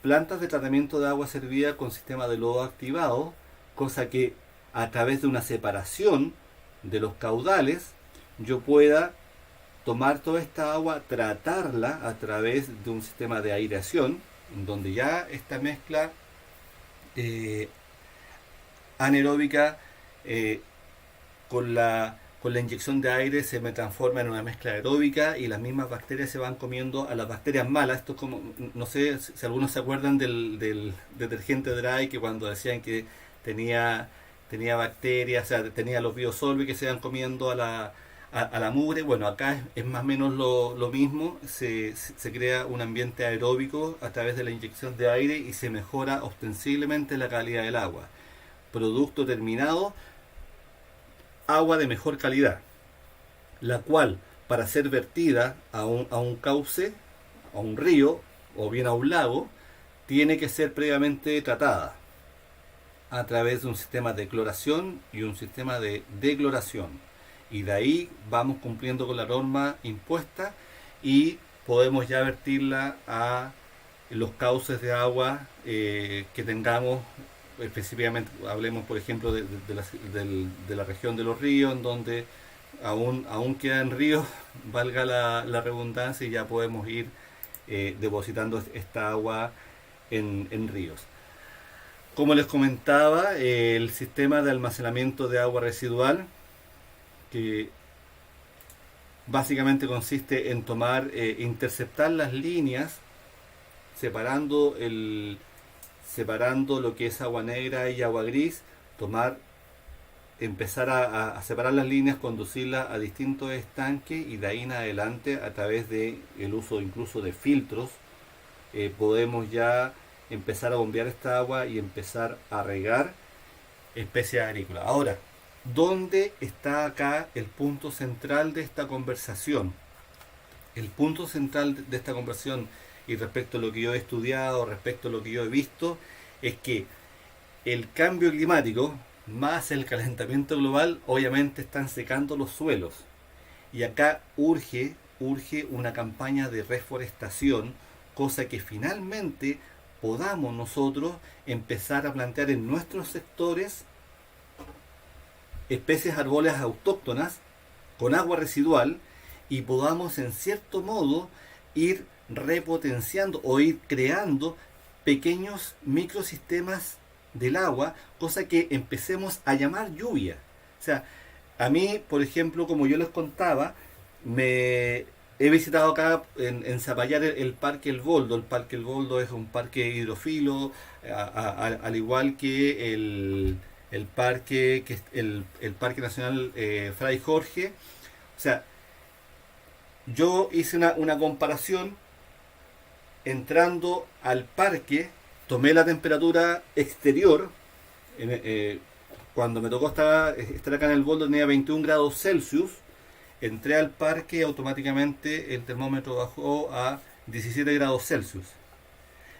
plantas de tratamiento de agua servida con sistema de lodo activado, cosa que a través de una separación de los caudales yo pueda tomar toda esta agua, tratarla a través de un sistema de aireación, donde ya esta mezcla anaeróbica con la inyección de aire se me transforma en una mezcla aeróbica y las mismas bacterias se van comiendo a las bacterias malas. Esto es como, no sé si algunos se acuerdan del detergente Dry, que cuando decían que tenía bacterias, o sea, tenía los biosolvi que se van comiendo a la mugre. Bueno, acá es más o menos lo mismo. Se crea un ambiente aeróbico a través de la inyección de aire y se mejora ostensiblemente la calidad del agua. Producto terminado, agua de mejor calidad, la cual para ser vertida a un cauce, a un río o bien a un lago, tiene que ser previamente tratada a través de un sistema de cloración y un sistema de decloración. Y de ahí vamos cumpliendo con la norma impuesta y podemos ya vertirla a los cauces de agua que tengamos. Específicamente hablemos, por ejemplo, de la región de los ríos, en donde aún quedan ríos, valga la redundancia, y ya podemos ir depositando esta agua en ríos. Como les comentaba, el sistema de almacenamiento de agua residual, que básicamente consiste en interceptar las líneas, separando lo que es agua negra y agua gris, tomar empezar a separar las líneas, conducirlas a distintos estanques y de ahí en adelante a través de el uso incluso de filtros podemos ya empezar a bombear esta agua y empezar a regar especies agrícolas. Ahora, ¿dónde está acá el punto central de esta conversación? El punto central de esta conversación y respecto a lo que yo he estudiado, respecto a lo que yo he visto, es que el cambio climático más el calentamiento global obviamente están secando los suelos. Y acá urge una campaña de reforestación, cosa que finalmente podamos nosotros empezar a plantear en nuestros sectores especies arbóreas autóctonas con agua residual y podamos en cierto modo ir repotenciando o ir creando pequeños microsistemas del agua, cosa que empecemos a llamar lluvia. O sea, a mí, por ejemplo, como yo les contaba, me he visitado acá en Zapallar el Parque El Boldo. El Parque El Boldo es un parque hidrofilo, al igual que el parque el Parque Nacional Fray Jorge. O sea, yo hice una comparación entrando al parque, tomé la temperatura exterior, cuando me tocó estar acá en el Boldo tenía 21 grados Celsius, entré al parque y automáticamente el termómetro bajó a 17 grados Celsius.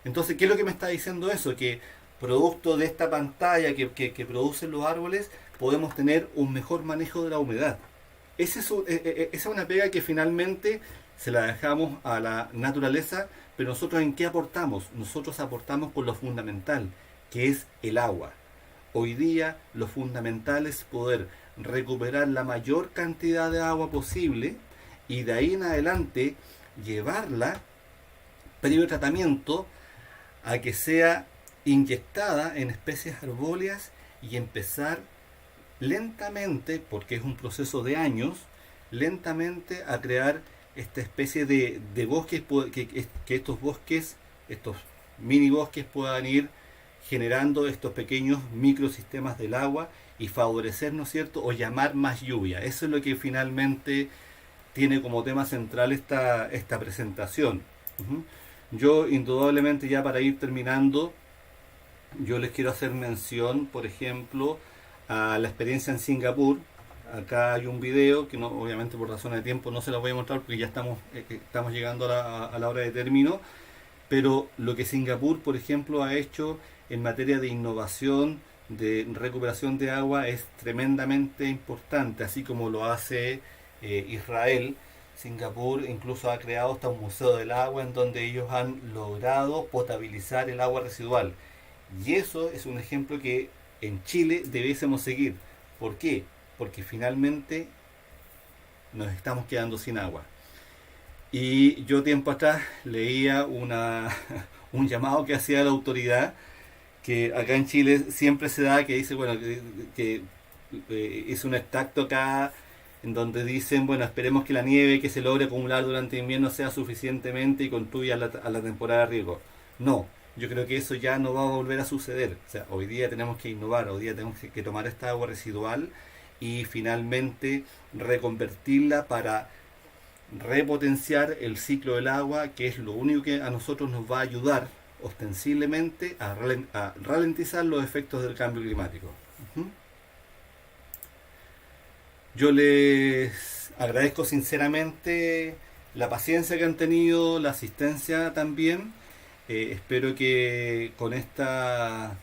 Entonces, ¿qué es lo que me está diciendo eso? Que producto de esta pantalla que producen los árboles, podemos tener un mejor manejo de la humedad. Esa es una pega que finalmente se la dejamos a la naturaleza, pero nosotros ¿en qué aportamos? Nosotros aportamos con lo fundamental, que es el agua. Hoy día lo fundamental es poder recuperar la mayor cantidad de agua posible y de ahí en adelante llevarla previo tratamiento a que sea inyectada en especies arbóreas y empezar lentamente, porque es un proceso de años, lentamente a crear esta especie de bosques, que estos bosques, estos mini bosques puedan ir generando estos pequeños microsistemas del agua y favorecer, ¿no es cierto?, o llamar más lluvia. Eso es lo que finalmente tiene como tema central esta presentación. Yo, indudablemente, ya para ir terminando, yo les quiero hacer mención, por ejemplo, a la experiencia en Singapur. Acá hay un video que no, obviamente por razones de tiempo no se lo voy a mostrar porque ya estamos llegando a la hora de término, pero lo que Singapur, por ejemplo, ha hecho en materia de innovación, de recuperación de agua, es tremendamente importante, así como lo hace Israel. Singapur incluso ha creado hasta un museo del agua en donde ellos han logrado potabilizar el agua residual. Y eso es un ejemplo que en Chile debiésemos seguir. ¿Por qué? Porque finalmente nos estamos quedando sin agua. Y yo tiempo atrás leía un llamado que hacía la autoridad, que acá en Chile siempre se da, que dice, bueno, que es un extracto acá en donde dicen, bueno, esperemos que la nieve que se logre acumular durante el invierno sea suficientemente y contribuya a la temporada de riego. No, yo creo que eso ya no va a volver a suceder. O sea, hoy día tenemos que innovar, hoy día tenemos que tomar esta agua residual y finalmente reconvertirla para repotenciar el ciclo del agua, que es lo único que a nosotros nos va a ayudar ostensiblemente a ralentizar los efectos del cambio climático. Yo les agradezco sinceramente la paciencia que han tenido, la asistencia también. Espero que con esta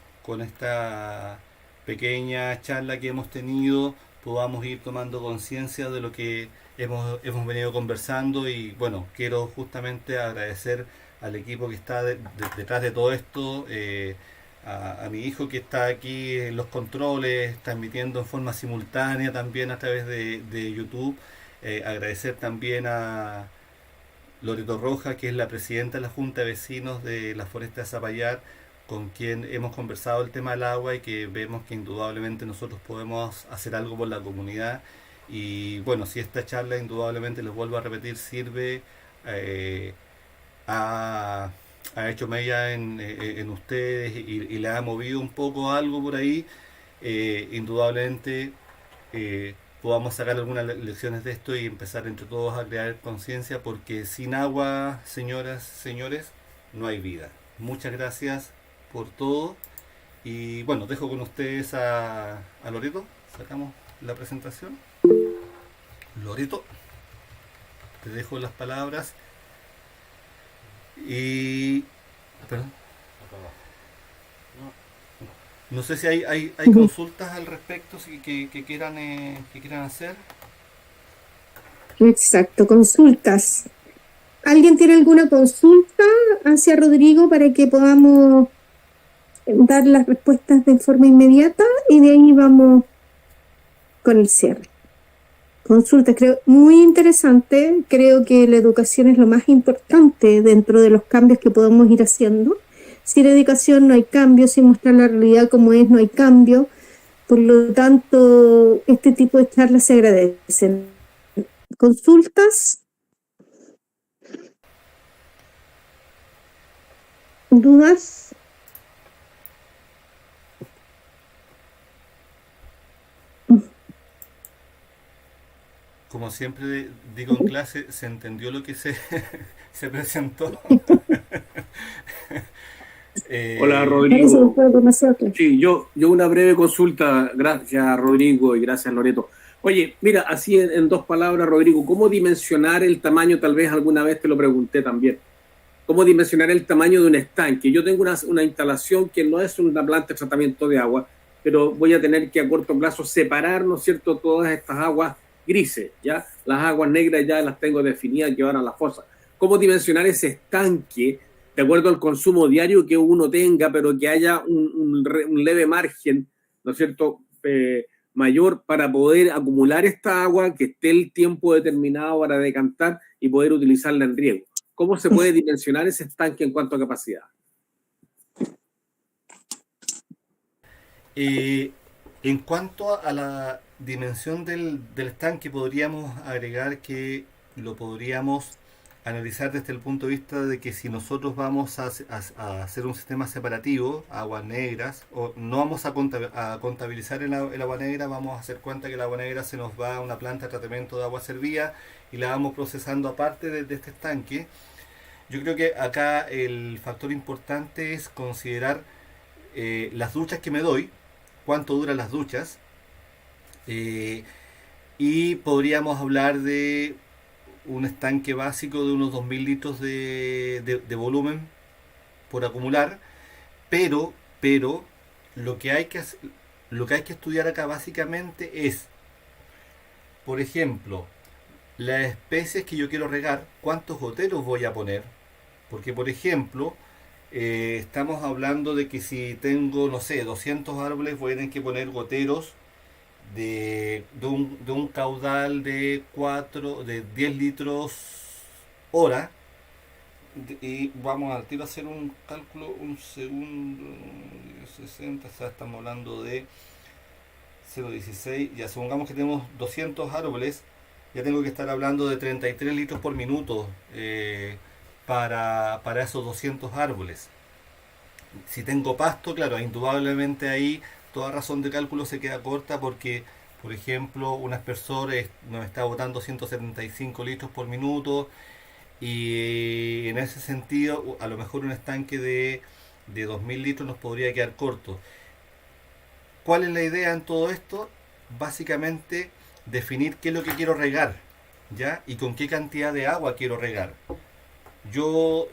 pequeña charla que hemos tenido podamos ir tomando conciencia de lo que hemos venido conversando y bueno, quiero justamente agradecer al equipo que está detrás de todo esto, a mi hijo que está aquí en los controles, transmitiendo en forma simultánea también a través de YouTube, agradecer también a Loreto Roja, que es la presidenta de la Junta de Vecinos de la Foresta de Zapallar, con quien hemos conversado el tema del agua y que vemos que indudablemente nosotros podemos hacer algo por la comunidad. Y bueno, si esta charla, indudablemente, les vuelvo a repetir, sirve, ha hecho mella en ustedes y le ha movido un poco algo por ahí, indudablemente eh, podamos sacar algunas lecciones de esto y empezar entre todos a crear conciencia, porque sin agua, señoras, señores, no hay vida. Muchas gracias por todo y bueno, dejo con ustedes a Loreto, sacamos la presentación. Loreto, te dejo las palabras y... Perdón. Acá abajo. No, No sé si hay consultas al respecto que quieran hacer. Exacto, consultas. ¿Alguien tiene alguna consulta hacia Rodrigo para que podamos dar las respuestas de forma inmediata? Y de ahí vamos con el cierre. Consultas, creo, muy interesante. Creo que la educación es lo más importante dentro de los cambios que podemos ir haciendo. Sin educación no hay cambio, sin mostrar la realidad como es, no hay cambio. Por lo tanto, este tipo de charlas se agradecen. ¿Consultas? ¿Dudas? Como siempre digo en clase, se entendió lo que se presentó. Hola Eh, Parece que Rodrigo. fue demasiado claro. Sí, yo una breve consulta, gracias Rodrigo y gracias Loreto. Oye, mira, así en dos palabras, Rodrigo, ¿cómo dimensionar el tamaño? Tal vez alguna vez te lo pregunté también. ¿Cómo dimensionar el tamaño de un estanque? Yo tengo una instalación que no es una planta de tratamiento de agua, pero voy a tener que a corto plazo separar, ¿no es cierto?, todas estas aguas grises, ¿ya? Las aguas negras ya las tengo definidas que van a la fosa. ¿Cómo dimensionar ese estanque de acuerdo al consumo diario que uno tenga, pero que haya un leve margen, ¿no es cierto?, mayor para poder acumular esta agua, que esté el tiempo determinado para decantar y poder utilizarla en riego? ¿Cómo se puede dimensionar ese estanque en cuanto a capacidad? eh, en cuanto a la dimensión del estanque, podríamos agregar que lo podríamos analizar desde el punto de vista de que si nosotros vamos a hacer un sistema separativo, aguas negras, o no vamos a contabilizar el agua negra, vamos a hacer cuenta que el agua negra se nos va a una planta de tratamiento de agua servida y la vamos procesando aparte de este estanque. Yo creo que acá el factor importante es considerar las duchas que me doy, cuánto duran las duchas, eh, y podríamos hablar de un estanque básico de unos 2000 litros de volumen por acumular, pero lo que hay que lo que hay que estudiar acá básicamente es, por ejemplo, las especies que yo quiero regar, cuántos goteros voy a poner, porque por ejemplo, estamos hablando de que si tengo, no sé, 200 árboles, voy a tener que poner goteros de un caudal de 10 litros hora. Y vamos al tiro a hacer un cálculo, un segundo, 60, o sea, estamos hablando de 0,16, ya supongamos que tenemos 200 árboles, ya tengo que estar hablando de 33 litros por minuto para esos 200 árboles. Si tengo pasto, claro, indudablemente ahí toda razón de cálculo se queda corta porque, por ejemplo, un aspersor nos está botando 175 litros por minuto y en ese sentido a lo mejor un estanque de 2000 litros nos podría quedar corto. ¿Cuál es la idea en todo esto? Básicamente definir qué es lo que quiero regar, ¿ya? Y con qué cantidad de agua quiero regar. Yo,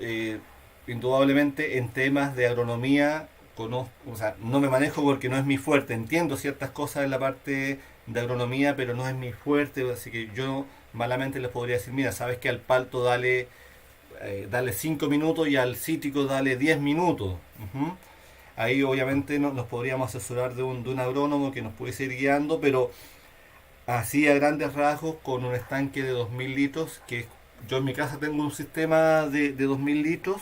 indudablemente, en temas de agronomía, conozco, o sea, no me manejo porque no es mi fuerte. Entiendo ciertas cosas en la parte de agronomía, pero no es mi fuerte. Así que yo malamente les podría decir, mira, sabes que al palto dale 5 minutos y al cítrico dale 10 minutos. Ujú. Ahí obviamente nos podríamos asesorar de un agrónomo que nos pudiese ir guiando, pero así a grandes rasgos con un estanque de 2000 litros, que yo en mi casa tengo un sistema de 2000 litros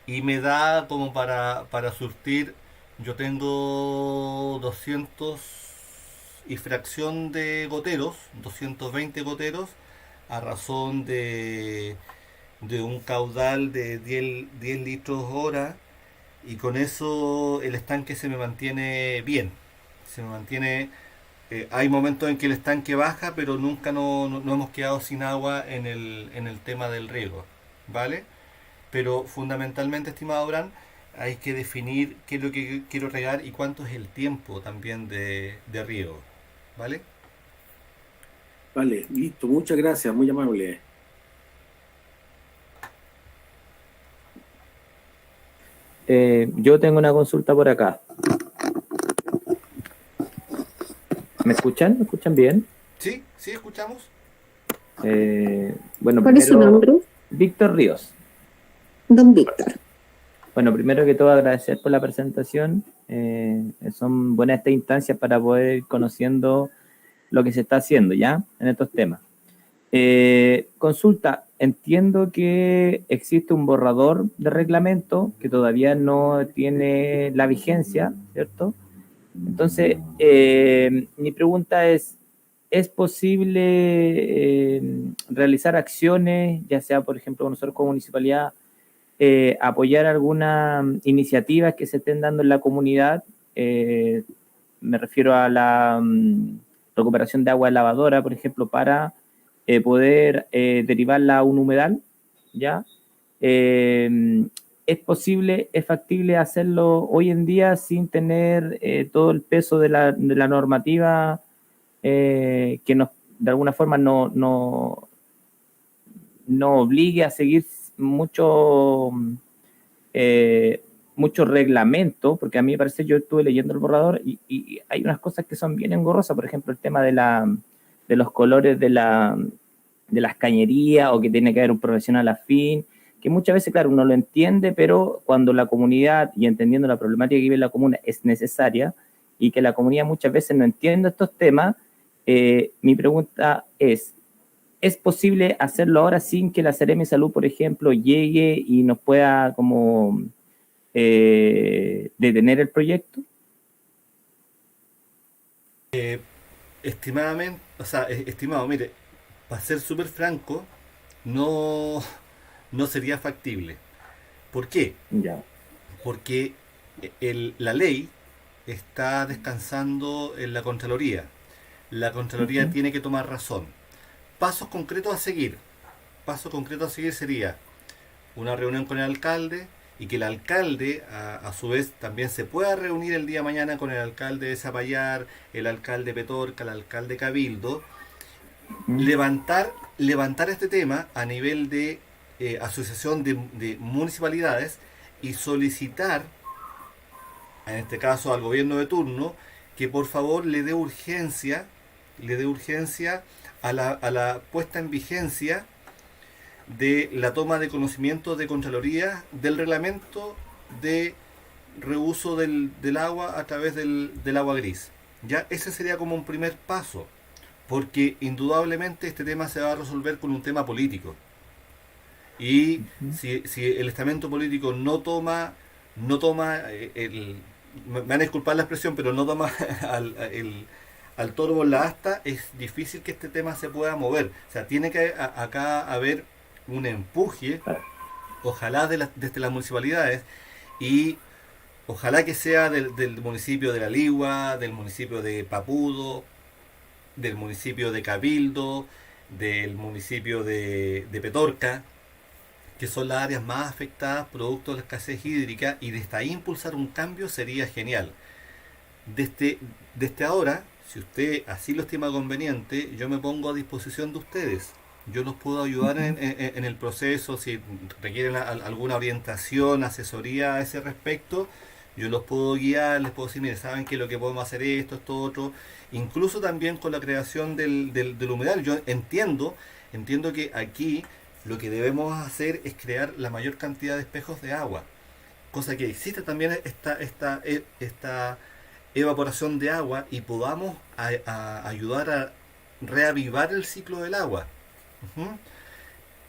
y me da como para surtir, yo tengo 200 y fracción de goteros, 220 goteros, a razón de un caudal de 10 litros hora, y con eso el estanque se me mantiene bien, se me mantiene hay momentos en que el estanque baja, pero nunca no hemos quedado sin agua en el tema del riego, ¿vale? Pero fundamentalmente, estimado Abraham, hay que definir qué es lo que quiero regar y cuánto es el tiempo también de riego, ¿vale? Vale, listo, muchas gracias, muy amable. Yo tengo una consulta por acá. ¿Me escuchan? ¿Me escuchan bien? Sí, sí, escuchamos. Bueno, ¿Cuál es su nombre? Víctor Ríos. Don Víctor. Bueno, primero que todo agradecer por la presentación. Son buenas estas instancias para poder ir conociendo lo que se está haciendo ya en estos temas. Consulta, entiendo que existe un borrador de reglamento que todavía no tiene la vigencia, ¿cierto? Entonces, mi pregunta ¿es posible realizar acciones, ya sea, por ejemplo, nosotros como municipalidad, apoyar algunas iniciativas que se estén dando en la comunidad? Me refiero a la recuperación de agua de lavadora, por ejemplo, para poder derivarla a un humedal, ¿ya? ¿Es posible, es factible hacerlo hoy en día sin tener todo el peso de la normativa que nos, de alguna forma, no obligue a seguir mucho reglamento? Porque a mí me parece, yo estuve leyendo el borrador y hay unas cosas que son bien engorrosas, por ejemplo, el tema de los colores de las cañerías, o que tiene que haber un profesional afín, que muchas veces, claro, uno lo entiende, pero cuando la comunidad, y entendiendo la problemática que vive la comuna, es necesaria, y que la comunidad muchas veces no entiende estos temas, mi pregunta ¿es posible hacerlo ahora sin que la Seremi de Salud, por ejemplo, llegue y nos pueda como detener el proyecto? Estimado, mire, para ser súper franco, no, no sería factible. ¿Por qué? Ya. Porque la ley está descansando en la Contraloría. La Contraloría tiene que tomar razón. Pasos concretos a seguir. Paso concreto a seguir sería una reunión con el alcalde, y que el alcalde a su vez también se pueda reunir el día de mañana con el alcalde de Zapallar, el alcalde de Petorca, el alcalde de Cabildo, levantar este tema a nivel de asociación de municipalidades, y solicitar, en este caso al gobierno de turno, que por favor le dé urgencia a la puesta en vigencia de la toma de conocimiento de Contraloría del reglamento de reuso del agua a través del agua gris. Ya ese sería como un primer paso, porque indudablemente este tema se va a resolver con un tema político. Y si el estamento político no toma me van a disculpar la expresión, pero no toma al toro por la asta, es difícil que este tema se pueda mover. O sea, tiene que acá haber un empuje, ojalá desde las municipalidades, y ojalá que sea del municipio de La Ligua, del municipio de Papudo, del municipio de Cabildo, del municipio de Petorca, que son las áreas más afectadas producto de la escasez hídrica, y desde ahí impulsar un cambio sería genial. Desde ahora, si usted así lo estima conveniente, yo me pongo a disposición de ustedes. Yo los puedo ayudar en el proceso. Si requieren alguna orientación, asesoría a ese respecto, yo los puedo guiar, les puedo decir, mire, saben que lo que podemos hacer es esto, otro. Incluso también con la creación del humedal. Yo entiendo que aquí lo que debemos hacer es crear la mayor cantidad de espejos de agua, cosa que existe también esta evaporación de agua, y podamos ayudar a reavivar el ciclo del agua.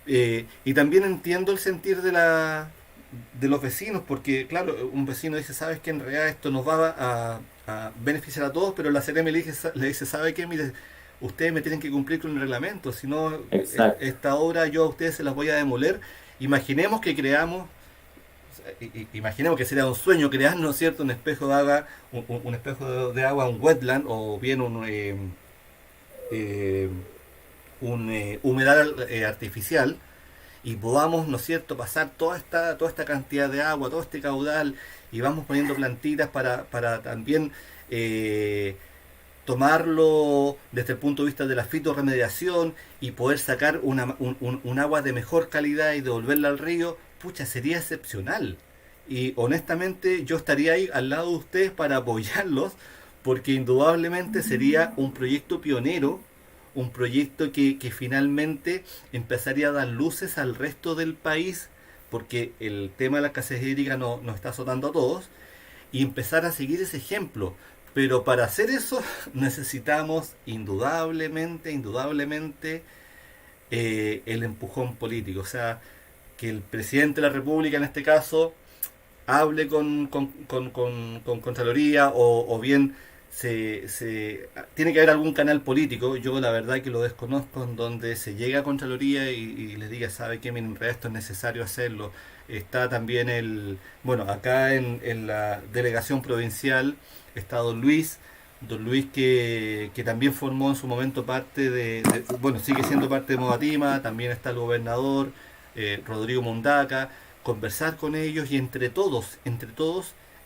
Y también entiendo el sentir de los vecinos, porque claro, un vecino dice, sabes que en realidad esto nos va a beneficiar a todos, pero la CRM le dice, ¿sabe qué? Mire, ustedes me tienen que cumplir con el reglamento, si no, esta obra yo a ustedes se las voy a demoler. Imaginemos que creamos, imaginemos que sería un sueño crear, ¿no es cierto?, un espejo de agua, un espejo de agua, un wetland, o bien eh, un humedal artificial, y podamos, ¿no es cierto?, pasar toda esta cantidad de agua, todo este caudal, y vamos poniendo plantitas para también tomarlo desde el punto de vista de la fitorremediación y poder sacar un agua de mejor calidad y devolverla al río, pucha, sería excepcional. Y honestamente yo estaría ahí al lado de ustedes para apoyarlos, porque indudablemente sería un proyecto pionero, un proyecto que finalmente empezaría a dar luces al resto del país, porque el tema de la escasez hídrica nos está azotando a todos, y empezar a seguir ese ejemplo. Pero para hacer eso necesitamos indudablemente el empujón político. O sea, que el presidente de la República en este caso hable con Contraloría, o bien tiene que haber algún canal político. Yo la verdad que lo desconozco, en donde se llega a Contraloría y les diga, sabe que miren, esto es necesario hacerlo. Está también bueno, acá en la delegación provincial está don Luis que también formó en su momento parte bueno, sigue siendo parte de Modatima. También está el gobernador Rodrigo Mundaca. Conversar con ellos y entre todos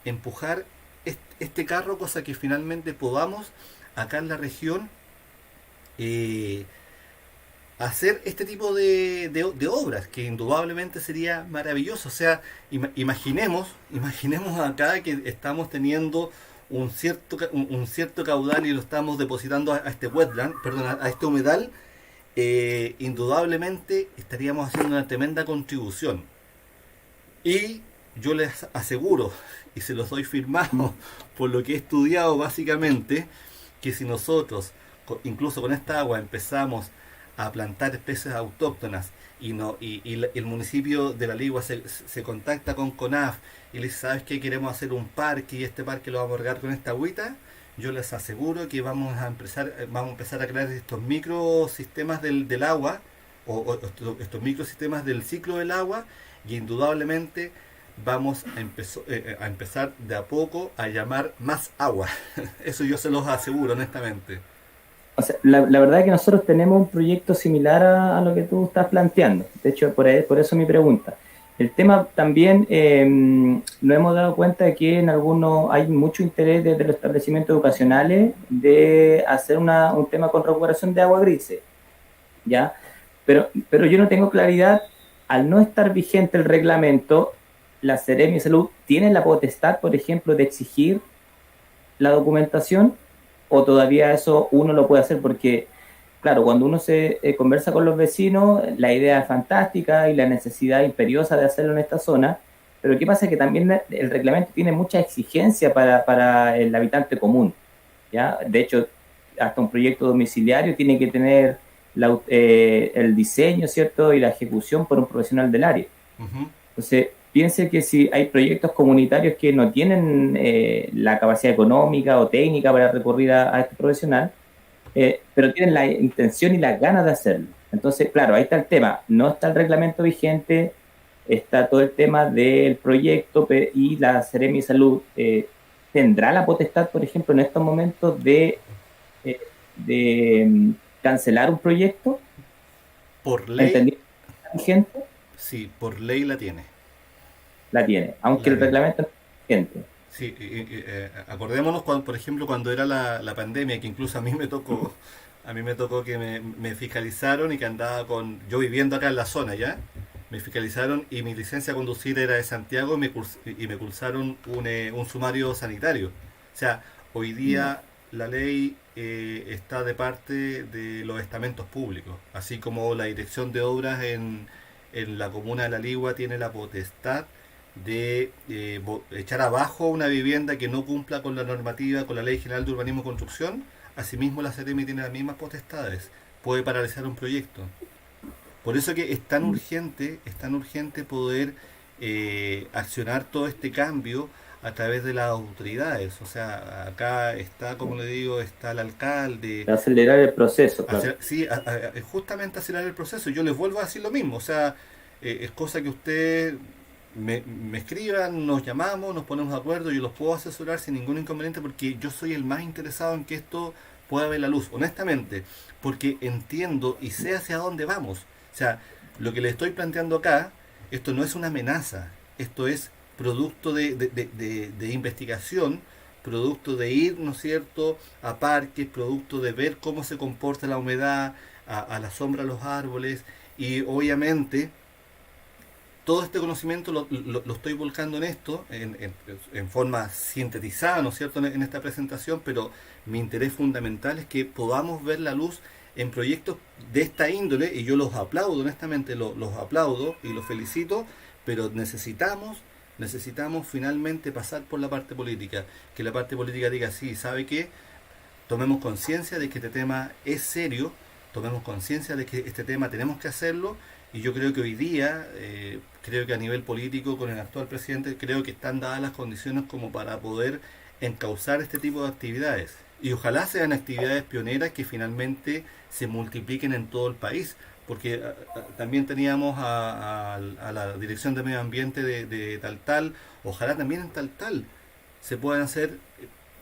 empujar este carro, cosa que finalmente podamos acá en la región hacer este tipo de obras, que indudablemente sería maravilloso. O sea, imaginemos acá que estamos teniendo un cierto caudal y lo estamos depositando a este wetland, perdón, a este humedal. Indudablemente estaríamos haciendo una tremenda contribución. Y yo les aseguro, y se los doy firmado por lo que he estudiado básicamente, que si nosotros, incluso con esta agua, empezamos a plantar especies autóctonas, y el municipio de La Ligua se contacta con CONAF y le dice, ¿sabes qué? Queremos hacer un parque, y este parque lo vamos a regar con esta agüita. Yo les aseguro que vamos a empezar a crear estos microsistemas del agua, o estos microsistemas del ciclo del agua, y indudablemente vamos a empezar de a poco a llamar más agua. Eso yo se los aseguro, honestamente. O sea, la verdad es que nosotros tenemos un proyecto similar a lo que tú estás planteando. De hecho, por eso mi pregunta. El tema también, nos hemos dado cuenta de que en algunos hay mucho interés desde los establecimientos educacionales de hacer un tema con recuperación de agua grises, ¿ya? Pero yo no tengo claridad. Al no estar vigente el reglamento, la Seremi de Salud tiene la potestad, por ejemplo, de exigir la documentación, o todavía eso uno lo puede hacer, porque, claro, cuando uno se conversa con los vecinos, la idea es fantástica y la necesidad imperiosa de hacerlo en esta zona, pero ¿qué pasa? Que también el reglamento tiene mucha exigencia para el habitante común, ¿ya? De hecho, hasta un proyecto domiciliario tiene que tener el diseño, ¿cierto?, y la ejecución por un profesional del área. Uh-huh. Entonces, piense que si hay proyectos comunitarios que no tienen la capacidad económica o técnica para recurrir a este profesional, pero tienen la intención y las ganas de hacerlo. Entonces, claro, ahí está el tema. No está el reglamento vigente, está todo el tema del proyecto, y la Seremi de Salud tendrá la potestad, por ejemplo, en estos momentos de cancelar un proyecto. Por ley. Vigente. Sí, por ley la tiene. La tiene, aunque el reglamento no es vigente. Sí, acordémonos por ejemplo, cuando era la pandemia, que incluso a mí me tocó que me fiscalizaron, y que andaba yo viviendo acá en la zona ya, me fiscalizaron, y mi licencia a conducir era de Santiago, y me cursaron un sumario sanitario. O sea, hoy día la ley está de parte de los estamentos públicos, así como la dirección de obras en la comuna de La Ligua tiene la potestad de echar abajo una vivienda que no cumpla con la normativa, con la Ley General de Urbanismo y Construcción. Asimismo, la Seremi tiene las mismas potestades, puede paralizar un proyecto. Por eso que es tan urgente poder accionar todo este cambio a través de las autoridades. O sea, acá está, como le digo, está el alcalde. Acelerar el proceso. Claro. Sí, justamente acelerar el proceso. Yo les vuelvo a decir lo mismo. O sea, es cosa que usted me escriban, nos llamamos, nos ponemos de acuerdo, yo los puedo asesorar sin ningún inconveniente porque yo soy el más interesado en que esto pueda ver la luz, honestamente, porque entiendo y sé hacia dónde vamos. O sea, lo que le estoy planteando acá, esto no es una amenaza, esto es producto de investigación, producto de ir, ¿no es cierto?, a parques, producto de ver cómo se comporta la humedad, a la sombra de los árboles, y obviamente todo este conocimiento lo estoy volcando en esto, en forma sintetizada, ¿no es cierto?, en esta presentación, pero mi interés fundamental es que podamos ver la luz en proyectos de esta índole, y yo los aplaudo, honestamente, los aplaudo y los felicito, pero necesitamos finalmente pasar por la parte política, que la parte política diga, sí, ¿sabe qué? Tomemos conciencia de que este tema es serio, tomemos conciencia de que este tema tenemos que hacerlo, y yo creo que hoy día, creo que a nivel político, con el actual presidente, creo que están dadas las condiciones como para poder encauzar este tipo de actividades. Y ojalá sean actividades pioneras que finalmente se multipliquen en todo el país, porque también teníamos a la Dirección de Medio Ambiente de Taltal, ojalá también en Taltal se puedan hacer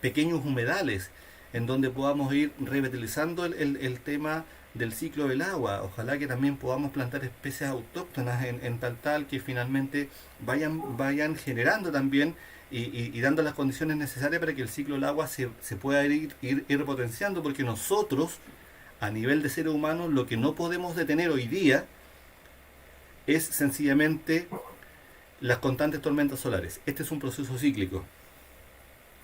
pequeños humedales en donde podamos ir revitalizando el tema del ciclo del agua. Ojalá que también podamos plantar especies autóctonas en Taltal que finalmente vayan generando también y dando las condiciones necesarias para que el ciclo del agua se pueda ir potenciando, porque nosotros, a nivel de seres humanos, lo que no podemos detener hoy día es sencillamente las constantes tormentas solares. Este es un proceso cíclico.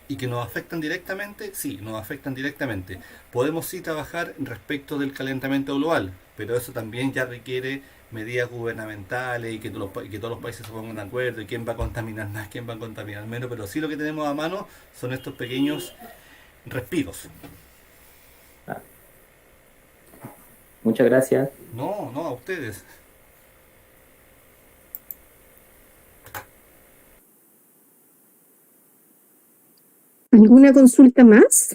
¿Y que nos afectan directamente? Sí, nos afectan directamente. Podemos sí trabajar respecto del calentamiento global, pero eso también ya requiere medidas gubernamentales y que todos los países se pongan de acuerdo, y quién va a contaminar más, quién va a contaminar menos, pero sí lo que tenemos a mano son estos pequeños respiros. Muchas gracias. No, a ustedes. ¿Alguna consulta más?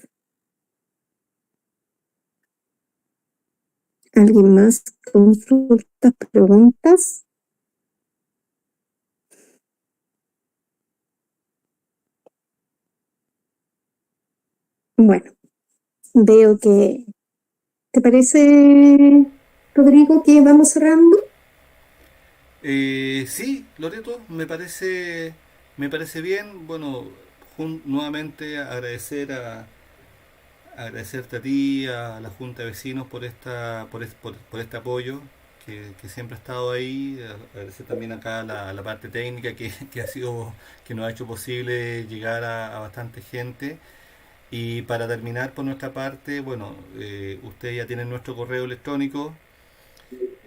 ¿Alguien más? ¿Consultas, preguntas? Bueno, veo que... ¿Te parece, Rodrigo, que vamos cerrando? Sí, Loreto, me parece bien. Bueno, nuevamente agradecerte a ti, a la Junta de Vecinos por este apoyo que siempre ha estado ahí. Agradecer también acá a la parte técnica que nos ha hecho posible llegar a bastante gente. Y para terminar por nuestra parte, bueno, ustedes ya tienen nuestro correo electrónico.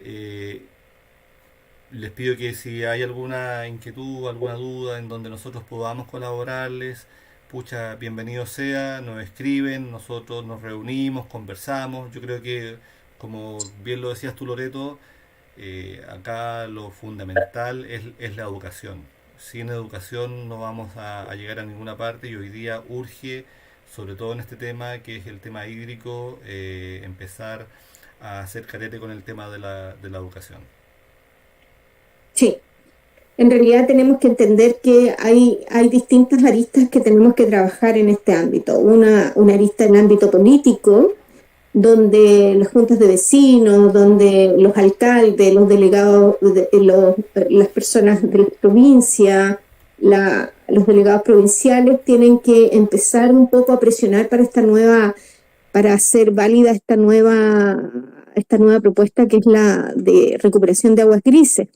Eh, Les pido que si hay alguna inquietud, alguna duda en donde nosotros podamos colaborarles, pucha, bienvenido sea, nos escriben, nosotros nos reunimos, conversamos. Yo creo que, como bien lo decías tú, Loreto, acá lo fundamental es la educación. Sin educación no vamos a llegar a ninguna parte, y hoy día urge, sobre todo en este tema, que es el tema hídrico, empezar a hacer carete con el tema de la educación. Sí, en realidad tenemos que entender que hay distintas aristas que tenemos que trabajar en este ámbito. Una arista en el ámbito político, donde las juntas de vecinos, donde los alcaldes, los delegados, las personas de la provincia, los delegados provinciales tienen que empezar un poco a presionar para hacer válida esta nueva propuesta, que es la de recuperación de aguas grises.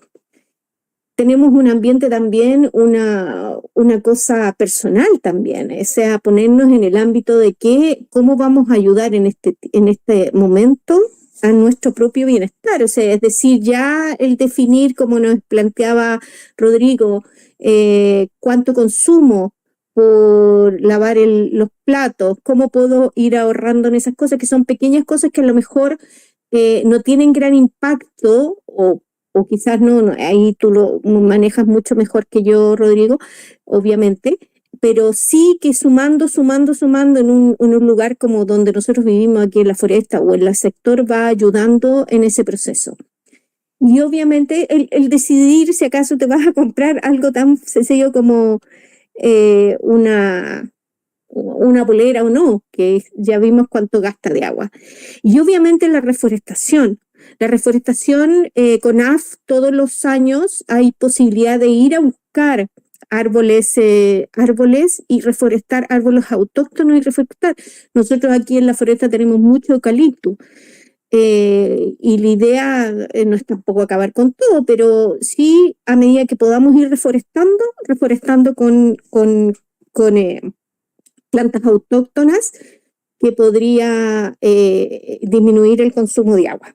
Tenemos un ambiente también, una cosa personal también, o sea, ponernos en el ámbito de cómo vamos a ayudar en este momento a nuestro propio bienestar. O sea, es decir, ya el definir, como nos planteaba Rodrigo, cuánto consumo por lavar los platos, cómo puedo ir ahorrando en esas cosas, que son pequeñas cosas que a lo mejor no tienen gran impacto, o quizás no, ahí tú lo manejas mucho mejor que yo, Rodrigo, obviamente, pero sí que sumando en un lugar como donde nosotros vivimos aquí en la Floresta o en el sector, va ayudando en ese proceso. Y obviamente el decidir si acaso te vas a comprar algo tan sencillo como una polera o no, que ya vimos cuánto gasta de agua. Y obviamente la reforestación. La reforestación con AF todos los años hay posibilidad de ir a buscar árboles y reforestar árboles autóctonos y reforestar. Nosotros aquí en la foresta tenemos mucho eucalipto. Y la idea no es tampoco acabar con todo, pero sí a medida que podamos ir reforestando con plantas autóctonas que podría disminuir el consumo de agua.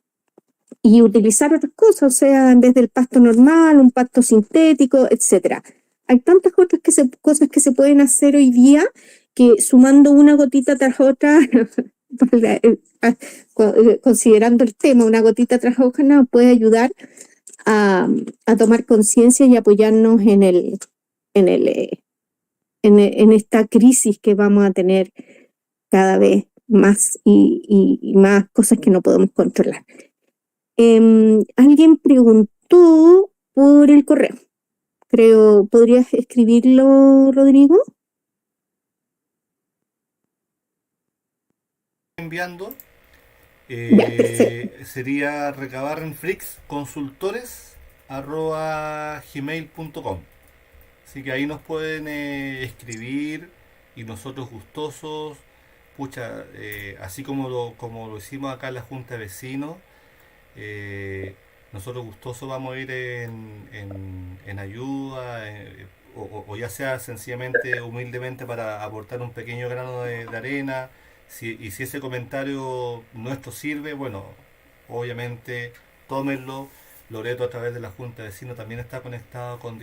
Y utilizar otras cosas, o sea, en vez del pasto normal, un pasto sintético, etcétera. Hay tantas otras cosas que se pueden hacer hoy día que sumando una gotita tras otra, considerando el tema, una gotita tras otra nos puede ayudar a tomar conciencia y apoyarnos en esta crisis que vamos a tener cada vez más y más cosas que no podemos controlar. Alguien preguntó por el correo. Creo, ¿podrías escribirlo, Rodrigo? Enviando. Ya, perfecto. Sería recabarrenflix@gmail.com. Así que ahí nos pueden escribir y nosotros gustosos, pucha, así como lo hicimos acá en la Junta de Vecinos, nosotros gustosos vamos a ir en ayuda, o ya sea sencillamente, humildemente para aportar un pequeño grano de arena. Y si ese comentario nuestro sirve, bueno, obviamente tómenlo. Loreto a través de la Junta de Vecinos también está conectado con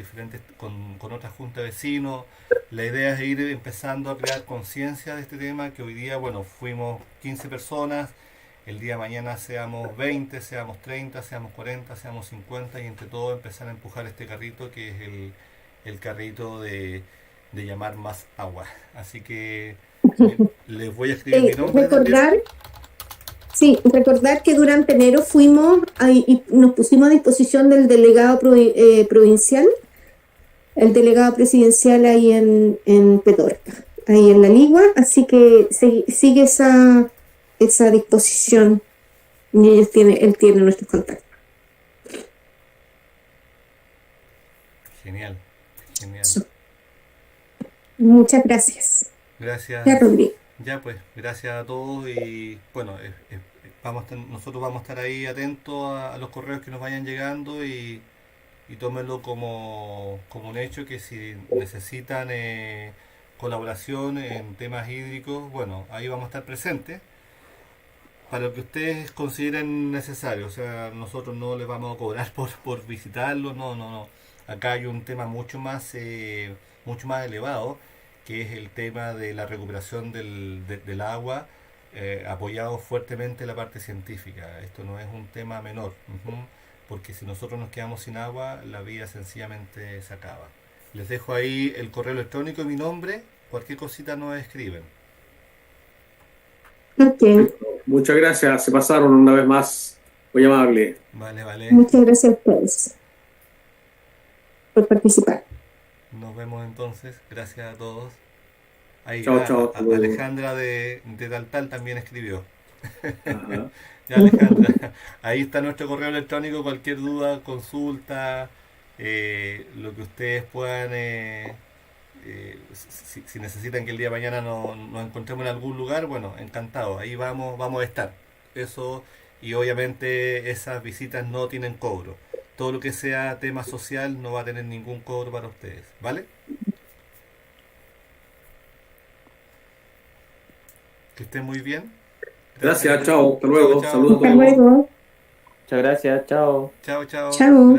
otras juntas de vecinos. La idea es ir empezando a crear conciencia de este tema, que hoy día, bueno, fuimos 15 personas, el día de mañana seamos 20, seamos 30, seamos 40, seamos 50, y entre todos empezar a empujar este carrito que es el carrito de llamar más agua. Así que les voy a escribir mi nombre. Recordar que durante enero fuimos y nos pusimos a disposición del delegado provincial, el delegado presidencial ahí en Petorca, ahí en La Ligua, así que sigue esa disposición y él tiene nuestros contactos. Genial. Muchas gracias. Gracias. Ya, Rodrigo. Ya pues, gracias a todos y bueno, nosotros vamos a estar ahí atentos a los correos que nos vayan llegando y tómenlo como un hecho, que si necesitan colaboración en temas hídricos, bueno, ahí vamos a estar presentes para lo que ustedes consideren necesario. O sea, nosotros no les vamos a cobrar por visitarlo, no. Acá hay un tema mucho más elevado, que es el tema de la recuperación del agua, apoyado fuertemente en la parte científica. Esto no es un tema menor, porque si nosotros nos quedamos sin agua, la vida sencillamente se acaba. Les dejo ahí el correo electrónico y mi nombre, cualquier cosita nos escriben. Okay. Muchas gracias, se pasaron una vez más, muy amable. Vale. Muchas gracias a ustedes por participar. Nos vemos entonces, gracias a todos. Ahí, Chao. Alejandra de Taltal también escribió. Ya, Alejandra, ahí está nuestro correo electrónico, cualquier duda, consulta, lo que ustedes puedan, si necesitan que el día de mañana nos encontremos en algún lugar, bueno, encantado, ahí vamos a estar. Eso, y obviamente esas visitas no tienen cobro. Todo lo que sea tema social no va a tener ningún cobro para ustedes, ¿vale? Que estén muy bien. Gracias, chao, hasta luego. Chao. Saludos a Hasta todos. luego. Muchas gracias, chao. Chao. Chao.